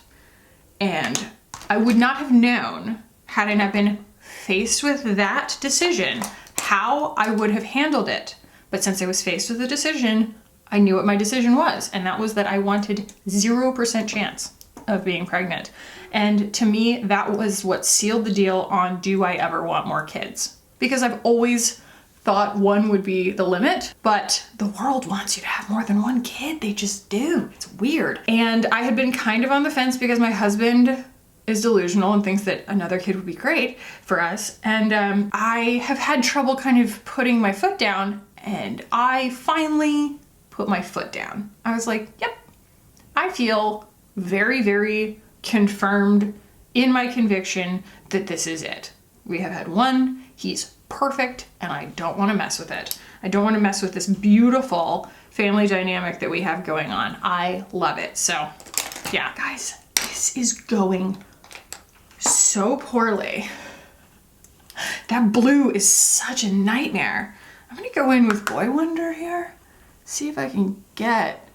Speaker 1: And I would not have known, had I not been faced with that decision, how I would have handled it. But since I was faced with the decision, I knew what my decision was, and that was that I wanted 0% chance of being pregnant. And to me, that was what sealed the deal on do I ever want more kids? Because I've always thought one would be the limit, but the world wants you to have more than one kid. They just do. It's weird. And I had been kind of on the fence because my husband is delusional and thinks that another kid would be great for us. And I have had trouble kind of putting my foot down, and I finally put my foot down. I was like, yep, I feel very, very confirmed in my conviction that this is it. We have had one, he's perfect, and I don't want to mess with it. I don't want to mess with this beautiful family dynamic that we have going on. I love it. So yeah, guys, this is going so poorly. That blue is such a nightmare. I'm gonna go in with Boy Wonder here. See if I can get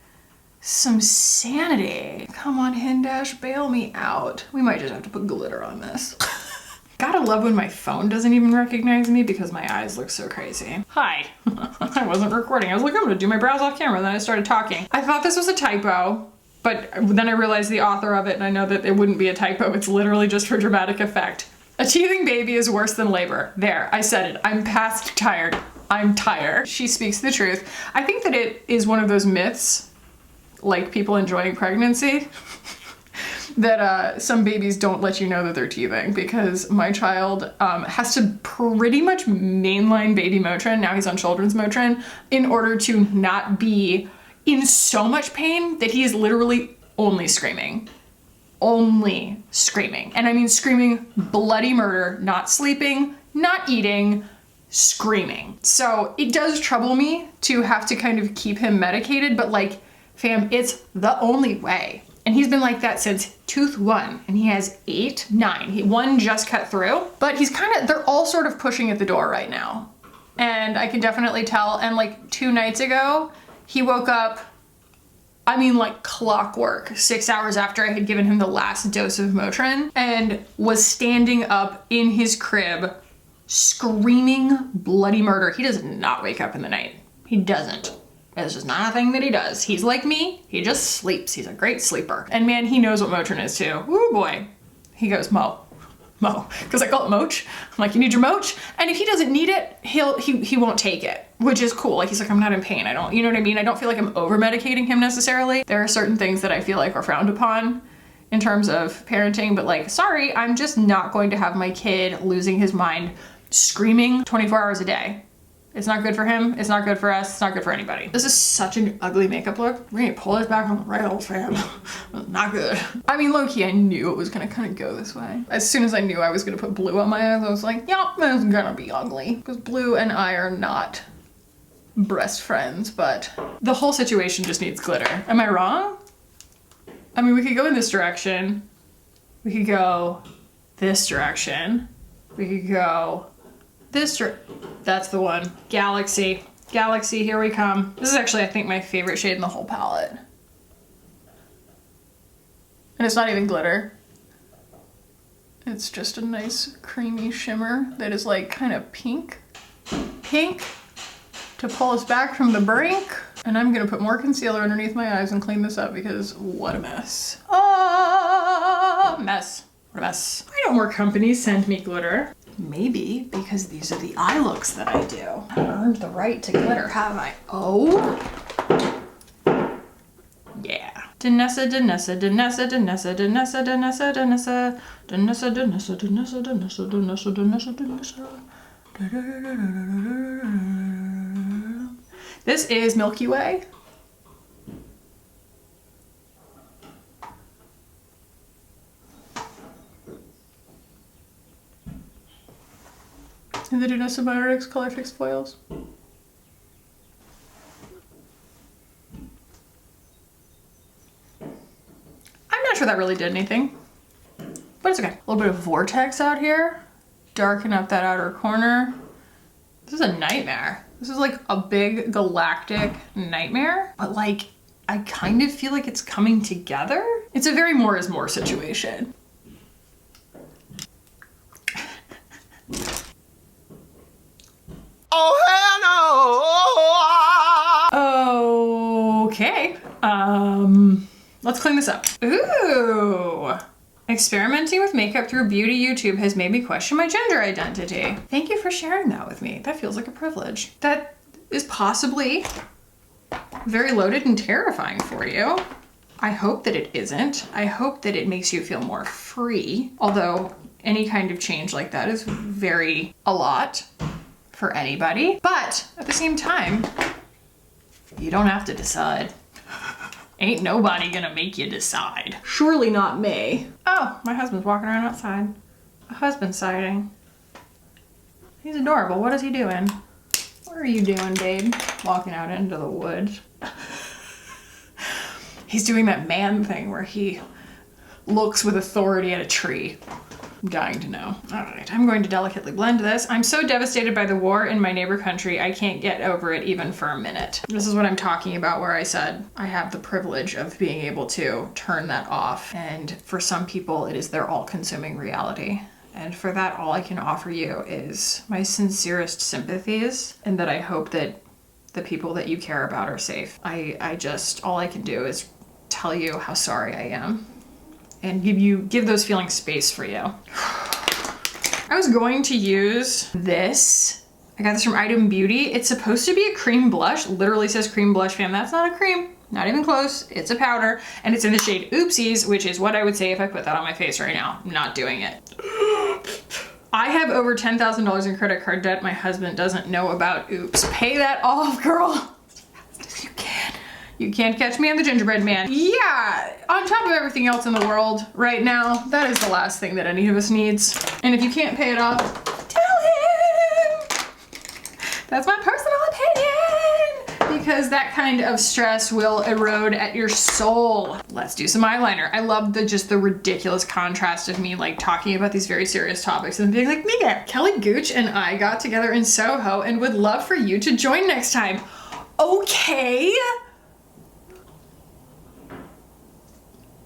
Speaker 1: some sanity. Come on, Hindash, bail me out. We might just have to put glitter on this. Gotta love when my phone doesn't even recognize me because my eyes look so crazy. Hi. I wasn't recording. I was like, I'm gonna do my brows off camera, then I started talking. I thought this was a typo, but then I realized the author of it and I know that it wouldn't be a typo. It's literally just for dramatic effect. A teething baby is worse than labor. There, I said it. I'm past tired. I'm tired. She speaks the truth. I think that it is one of those myths, like people enjoying pregnancy, that some babies don't let you know that they're teething, because my child has to pretty much mainline baby Motrin, now he's on children's Motrin, in order to not be in so much pain that he is literally only screaming. Only screaming. And I mean screaming bloody murder, not sleeping, not eating, screaming. So it does trouble me to have to kind of keep him medicated, but like, fam, it's the only way. And he's been like that since tooth 1, and he has 8, 9. One just cut through, but he's they're all sort of pushing at the door right now. And I can definitely tell. And like 2 nights ago, he woke up, I mean like clockwork, 6 hours after I had given him the last dose of Motrin, and was standing up in his crib, screaming bloody murder. He does not wake up in the night. He doesn't. It's just not a thing that he does. He's like me, he just sleeps. He's a great sleeper. And man, he knows what Motrin is too. Ooh boy. He goes, Mo, because I call it Moch. I'm like, you need your Moch? And if he doesn't need it, he won't take it, which is cool. Like, he's like, I'm not in pain. I don't, you know what I mean? I don't feel like I'm over medicating him necessarily. There are certain things that I feel like are frowned upon in terms of parenting, but like, sorry, I'm just not going to have my kid losing his mind screaming 24 hours a day. It's not good for him. It's not good for us. It's not good for anybody. This is such an ugly makeup look. We're gonna pull it back on the rails, fam. Not good. I mean, low-key, I knew it was gonna kind of go this way. As soon as I knew I was gonna put blue on my eyes, I was like, yeah, it's gonna be ugly. Because blue and I are not best friends, but the whole situation just needs glitter. Am I wrong? I mean, we could go in this direction. We could go this direction. We could go that's the one. Galaxy. Galaxy, here we come. This is actually, I think, my favorite shade in the whole palette. And it's not even glitter. It's just a nice creamy shimmer that is like kind of pink. Pink to pull us back from the brink. And I'm gonna put more concealer underneath my eyes and clean this up because what a mess. Ah, mess. What a mess. I know more companies send me glitter. Maybe because these are the eye looks that I do. I earned the right to glitter, have I? Oh. Yeah. Danessa, Danessa, Danessa, Danessa, Danessa, Danessa, Danessa, Danessa, Danessa, Danessa, Danessa, Danessa, Danessa, Danessa. This is Milky Way. And the Danessa Biotics Color Fix Foils. I'm not sure that really did anything, but it's okay. A little bit of vortex out here. Darken up that outer corner. This is a nightmare. This is like a big galactic nightmare, but like, I kind of feel like it's coming together. It's a very more is more situation. Oh, hell no! Okay. Let's clean this up. Ooh. Experimenting with makeup through beauty YouTube has made me question my gender identity. Thank you for sharing that with me. That feels like a privilege. That is possibly very loaded and terrifying for you. I hope that it isn't. I hope that it makes you feel more free. Although any kind of change like that is a lot for anybody. But at the same time, you don't have to decide. Ain't nobody gonna make you decide. Surely not me. Oh, my husband's walking around outside. A husband sighting. He's adorable. What is he doing? What are you doing, babe? Walking out into the woods. He's doing that man thing where he looks with authority at a tree. I'm dying to know. All right, I'm going to delicately blend this. I'm so devastated by the war in my neighbor country, I can't get over it even for a minute. This is what I'm talking about where I said I have the privilege of being able to turn that off. And for some people, it is their all-consuming reality. And for that, all I can offer you is my sincerest sympathies, and that I hope that the people that you care about are safe. All I can do is tell you how sorry I am and give those feelings space for you. I was going to use this I got this from Huda Beauty. It's supposed to be a cream blush. Literally says cream blush, fam. That's not a cream. Not even close. It's a powder. And it's in the shade Oopsies, which is what I would say if I put that on my face right now. I'm not doing it. I have over $10,000 in credit card debt my husband doesn't know about. Oops. Pay that off, girl. You can. You can't catch me on the gingerbread man. Yeah, on top of everything else in the world right now, that is the last thing that any of us needs. And if you can't pay it off, tell him. That's my personal opinion, because that kind of stress will erode at your soul. Let's do some eyeliner. I love just the ridiculous contrast of me like talking about these very serious topics and being like, Mika, Kelly Gooch and I got together in Soho and would love for you to join next time. Okay.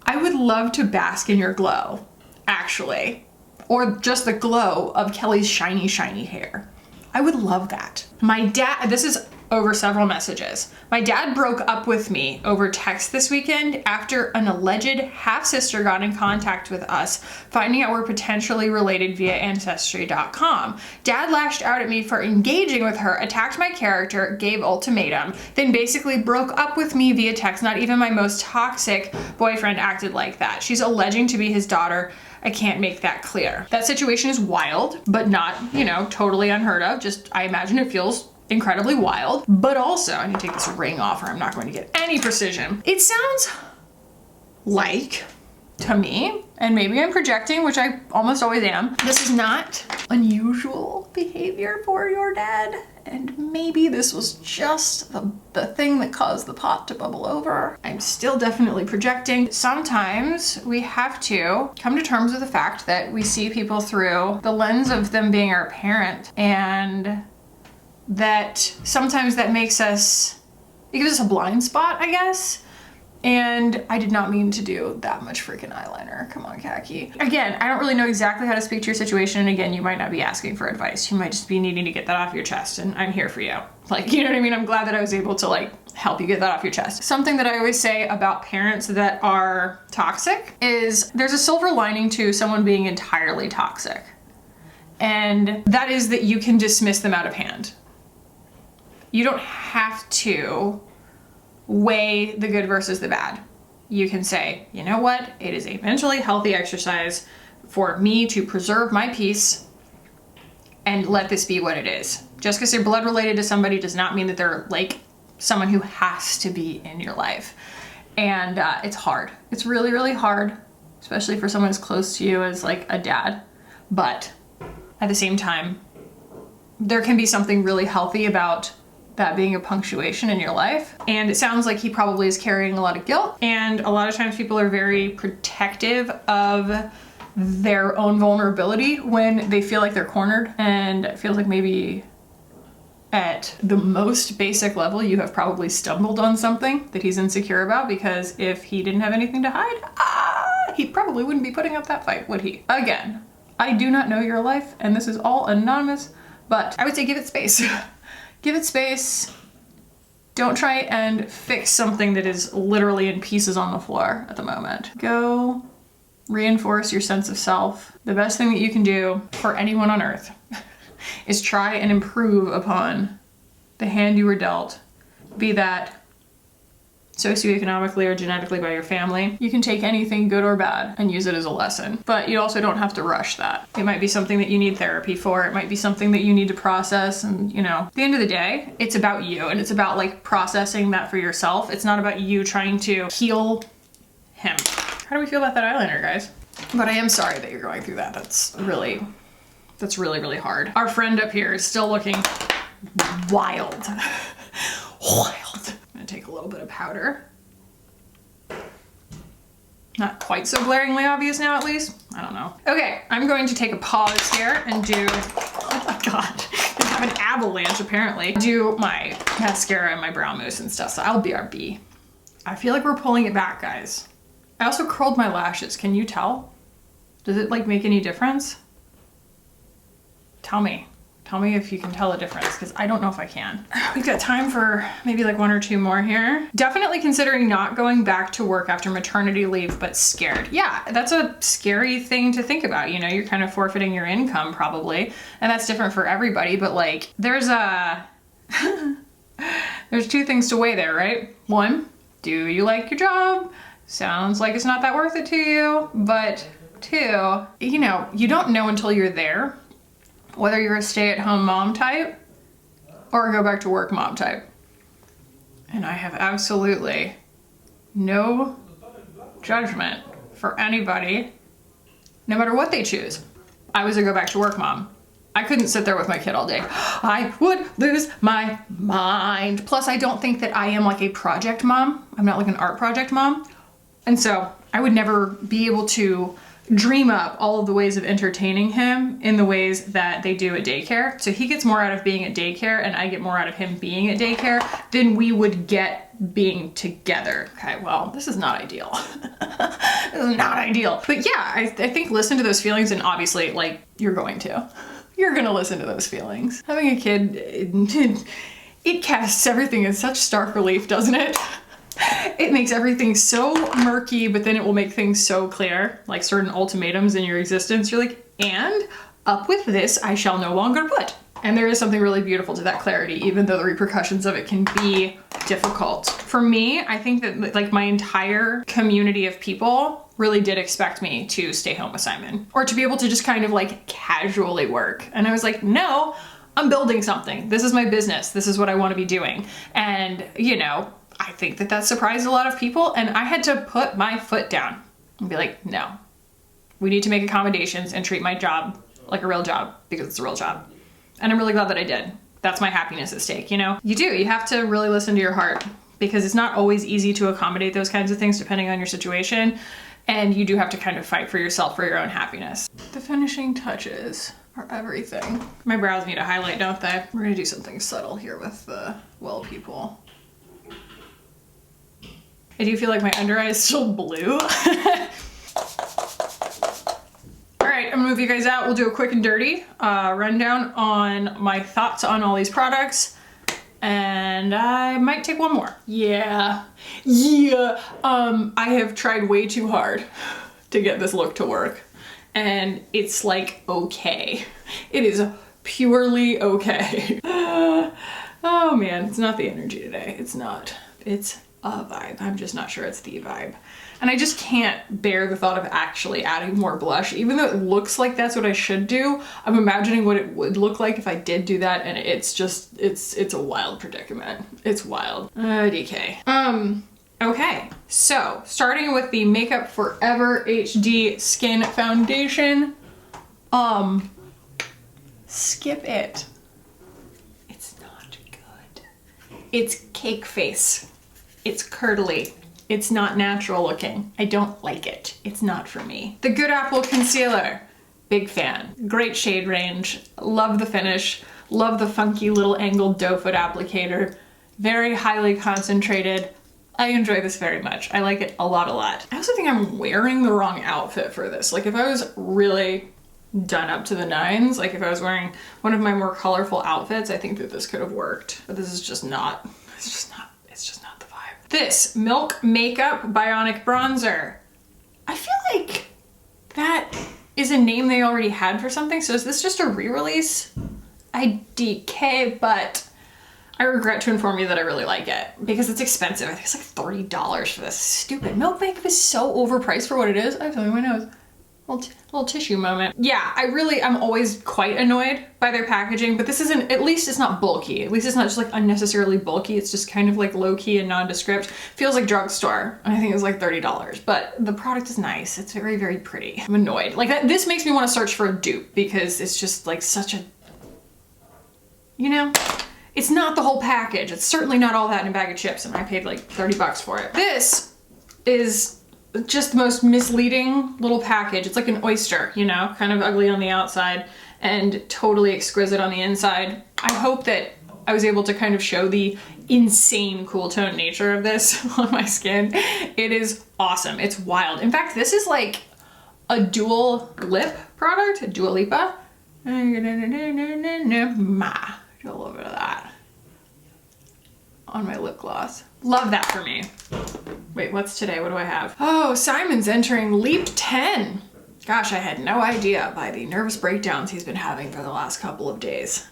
Speaker 1: I would love to bask in your glow, actually. Or just the glow of Kelly's shiny, shiny hair. I would love that. My dad, this is over several messages. My dad broke up with me over text this weekend after an alleged half-sister got in contact with us, finding out we're potentially related via Ancestry.com. Dad lashed out at me for engaging with her, attacked my character, gave ultimatum, then basically broke up with me via text. Not even my most toxic boyfriend acted like that. She's alleging to be his daughter. I can't make that clear. That situation is wild, but not, you know, totally unheard of. Just, I imagine it feels incredibly wild, but also, I need to take this ring off or I'm not going to get any precision. It sounds like, to me, and maybe I'm projecting, which I almost always am, this is not unusual behavior for your dad. And maybe this was just the thing that caused the pot to bubble over. I'm still definitely projecting. Sometimes we have to come to terms with the fact that we see people through the lens of them being our parent, and that sometimes that makes us, it gives us a blind spot, I guess. And I did not mean to do that much freaking eyeliner. Come on, Khaki. Again, I don't really know exactly how to speak to your situation. And again, you might not be asking for advice. You might just be needing to get that off your chest, and I'm here for you. Like, you know what I mean? I'm glad that I was able to like help you get that off your chest. Something that I always say about parents that are toxic is there's a silver lining to someone being entirely toxic. And that is that you can dismiss them out of hand. You don't have to weigh the good versus the bad. You can say, you know what? It is a mentally healthy exercise for me to preserve my peace and let this be what it is. Just because they're blood related to somebody does not mean that they're like someone who has to be in your life. And it's hard. It's really, really hard, especially for someone as close to you as like a dad. But at the same time, there can be something really healthy about that being a punctuation in your life. And it sounds like he probably is carrying a lot of guilt. And a lot of times people are very protective of their own vulnerability when they feel like they're cornered. And it feels like maybe at the most basic level, you have probably stumbled on something that he's insecure about, because if he didn't have anything to hide, he probably wouldn't be putting up that fight, would he? Again, I do not know your life, and this is all anonymous, but I would say give it space. Give it space. Don't try and fix something that is literally in pieces on the floor at the moment. Go reinforce your sense of self. The best thing that you can do for anyone on earth is try and improve upon the hand you were dealt, be that socioeconomically or genetically by your family. You can take anything good or bad and use it as a lesson, but you also don't have to rush that. It might be something that you need therapy for. It might be something that you need to process. And you know, at the end of the day, it's about you, and it's about like processing that for yourself. It's not about you trying to heal him. How do we feel about that eyeliner, guys? But I am sorry that you're going through that. That's really, really hard. Our friend up here is still looking wild. Wild. I'm gonna take a little bit of powder. Not quite so glaringly obvious now, at least. I don't know. Okay, I'm going to take a pause here and do, oh my God, we have an avalanche apparently. Do my mascara and my brow mousse and stuff, so I'll BRB. I feel like we're pulling it back, guys. I also curled my lashes, can you tell? Does it like make any difference? Tell me. Tell me if you can tell a difference, because I don't know if I can. We've got time for maybe like 1 or 2 more here. Definitely considering not going back to work after maternity leave, but scared. Yeah, that's a scary thing to think about. You know, you're kind of forfeiting your income probably, and that's different for everybody, but like there's there's 2 things to weigh there, right? 1, do you like your job? Sounds like it's not that worth it to you. But 2, you know, you don't know until you're there whether you're a stay-at-home mom type or a go back to work mom type. And I have absolutely no judgment for anybody, no matter what they choose. I was a go back to work mom. I couldn't sit there with my kid all day. I would lose my mind. Plus, I don't think that I am like a project mom. I'm not like an art project mom. And so I would never be able to dream up all of the ways of entertaining him in the ways that they do at daycare. So he gets more out of being at daycare and I get more out of him being at daycare than we would get being together. Okay, well, this is not ideal. This is not ideal. But yeah, I think listen to those feelings, and obviously like you're going to. You're gonna listen to those feelings. Having a kid, it casts everything in such stark relief, doesn't it? It makes everything so murky, but then it will make things so clear, like certain ultimatums in your existence. You're like, and up with this, I shall no longer put. And there is something really beautiful to that clarity, even though the repercussions of it can be difficult. For me, I think that like my entire community of people really did expect me to stay home with Simon, or to be able to just kind of like casually work. And I was like, no, I'm building something. This is my business. This is what I want to be doing. And you know, I think that surprised a lot of people, and I had to put my foot down and be like, no, we need to make accommodations and treat my job like a real job, because it's a real job. And I'm really glad that I did. That's my happiness at stake, you know? You have to really listen to your heart, because it's not always easy to accommodate those kinds of things depending on your situation. And you do have to kind of fight for yourself, for your own happiness. The finishing touches are everything. My brows need a highlight, don't they? We're gonna do something subtle here with the well people. I do feel like my under eye is still blue. All right, I'm gonna move you guys out. We'll do a quick and dirty rundown on my thoughts on all these products. And I might take 1 more. Yeah. I have tried way too hard to get this look to work. And it's like, okay. It is purely okay. Oh man, it's not the energy today. It's not. It's a vibe. I'm just not sure it's the vibe. And I just can't bear the thought of actually adding more blush. Even though it looks like that's what I should do, I'm imagining what it would look like if I did do that, and it's just, it's a wild predicament. It's wild. DK. Okay, so starting with the Makeup Forever HD Skin Foundation. Skip it. It's not good. It's cake face. It's curdly. It's not natural looking. I don't like it. It's not for me. The Good Apple Concealer. Big fan. Great shade range. Love the finish. Love the funky little angled doe foot applicator. Very highly concentrated. I enjoy this very much. I like it a lot, a lot. I also think I'm wearing the wrong outfit for this. Like if I was really done up to the nines, like if I was wearing one of my more colorful outfits, I think that this could have worked. But this is just not, it's just not the vibe. This Milk Makeup Bionic Bronzer. I feel like that is a name they already had for something. So is this just a re-release? IDK, but I regret to inform you that I really like it because it's expensive. I think it's like $30 for this. Stupid. Milk Makeup is so overpriced for what it is. I have something in my nose. Little tissue moment. Yeah, I'm always quite annoyed by their packaging, but this isn't, at least it's not bulky. At least it's not just like unnecessarily bulky. It's just kind of like low-key and nondescript. Feels like drugstore. I think it was like $30, but the product is nice. It's very, very pretty. I'm annoyed. Like that, this makes me want to search for a dupe because it's just like such a, you know? It's not the whole package. It's certainly not all that in a bag of chips, and I paid like 30 bucks for it. This is just the most misleading little package. It's like an oyster, you know, kind of ugly on the outside and totally exquisite on the inside. I hope that I was able to kind of show the insane cool tone nature of this on my skin. It is awesome. It's wild. In fact, this is like a dual lip product, a Dua Lipa. Do a little bit of that on my lip gloss. Love that for me. Wait, what's today? What do I have? Oh, Simon's entering Leap 10. Gosh, I had no idea by the nervous breakdowns he's been having for the last couple of days.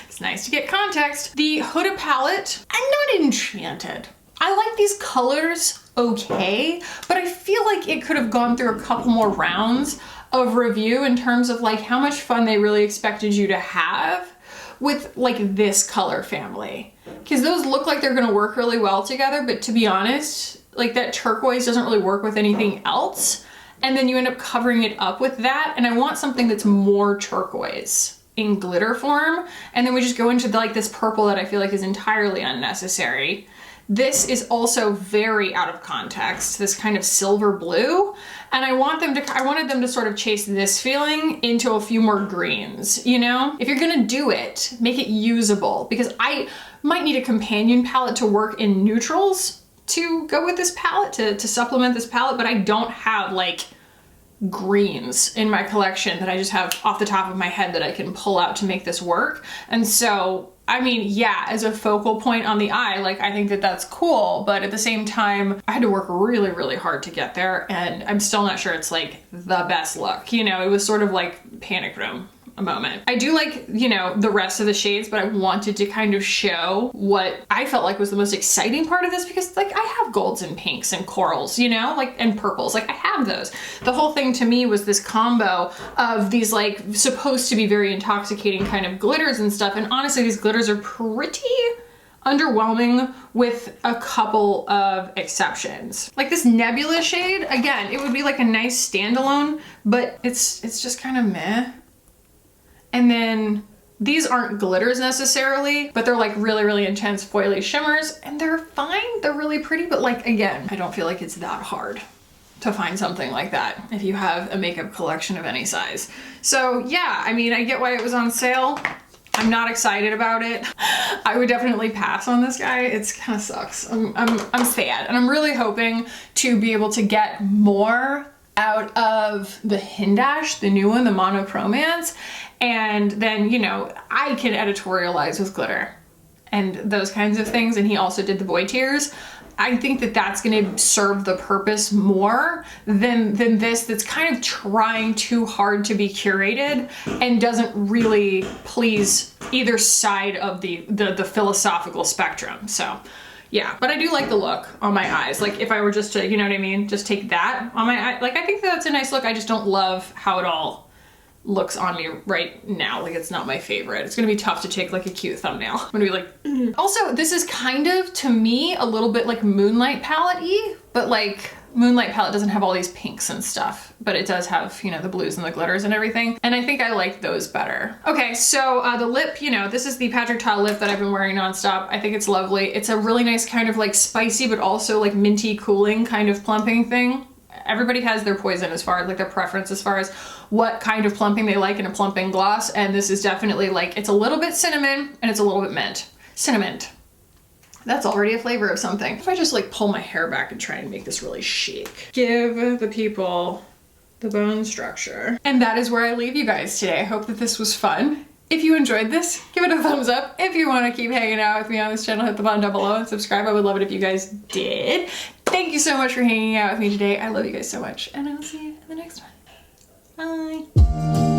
Speaker 1: It's nice to get context. The Huda palette, I'm not enchanted. I like these colors okay, but I feel like it could have gone through a couple more rounds of review in terms of like how much fun they really expected you to have with like this color family. Because those look like they're gonna work really well together, but to be honest, like that turquoise doesn't really work with anything else. And then you end up covering it up with that. And I want something that's more turquoise in glitter form. And then we just go into like this purple that I feel like is entirely unnecessary. This is also very out of context, this kind of silver blue. And I wanted them to sort of chase this feeling into a few more greens, you know? If you're gonna do it, make it usable, because I might need a companion palette to work in neutrals to go with this palette, to supplement this palette, but I don't have like greens in my collection that I just have off the top of my head that I can pull out to make this work. And so, I mean, yeah, as a focal point on the eye, like I think that that's cool, but at the same time, I had to work really, really hard to get there, and I'm still not sure it's like the best look. You know, it was sort of like panic room a moment. I do like, you know, the rest of the shades, but I wanted to kind of show what I felt like was the most exciting part of this, because like I have golds and pinks and corals, you know, like, and purples, like I have those. The whole thing to me was this combo of these like supposed to be very intoxicating kind of glitters and stuff. And honestly, these glitters are pretty underwhelming with a couple of exceptions. Like this nebula shade, again, it would be like a nice standalone, but it's just kind of meh. And then these aren't glitters necessarily, but they're like really, really intense foily shimmers, and they're fine. They're really pretty, but like, again, I don't feel like it's that hard to find something like that if you have a makeup collection of any size. So yeah, I mean, I get why it was on sale. I'm not excited about it. I would definitely pass on this guy. It's kind of sucks. I'm sad, and I'm really hoping to be able to get more out of the Hindash, the new one, the Monochromance, and then, you know, I can editorialize with glitter and those kinds of things, and he also did the boy tears. I think that that's gonna serve the purpose more than this that's kind of trying too hard to be curated and doesn't really please either side of the philosophical spectrum. So yeah, but I do like the look on my eyes. Like if I were just to, you know what I mean, just take that on my eye, like I think that's a nice look. I just don't love how it all looks on me right now. Like it's not my favorite. It's gonna be tough to take like a cute thumbnail. I'm gonna be like, Also, this is kind of, to me, a little bit like Moonlight palette-y, but like Moonlight palette doesn't have all these pinks and stuff, but it does have, you know, the blues and the glitters and everything. And I think I like those better. Okay, so the lip, you know, this is the Patrick Ta lip that I've been wearing nonstop. I think it's lovely. It's a really nice kind of like spicy, but also like minty cooling kind of plumping thing. Everybody has their poison as far as like their preference as far as what kind of plumping they like in a plumping gloss. And this is definitely like, it's a little bit cinnamon and it's a little bit mint. Cinnamon. That's already a flavor of something. If I just like pull my hair back and try and make this really chic. Give the people the bone structure. And that is where I leave you guys today. I hope that this was fun. If you enjoyed this, give it a thumbs up. If you want to keep hanging out with me on this channel, hit the button down below and subscribe. I would love it if you guys did. Thank you so much for hanging out with me today. I love you guys so much, and I'll see you in the next one. Bye.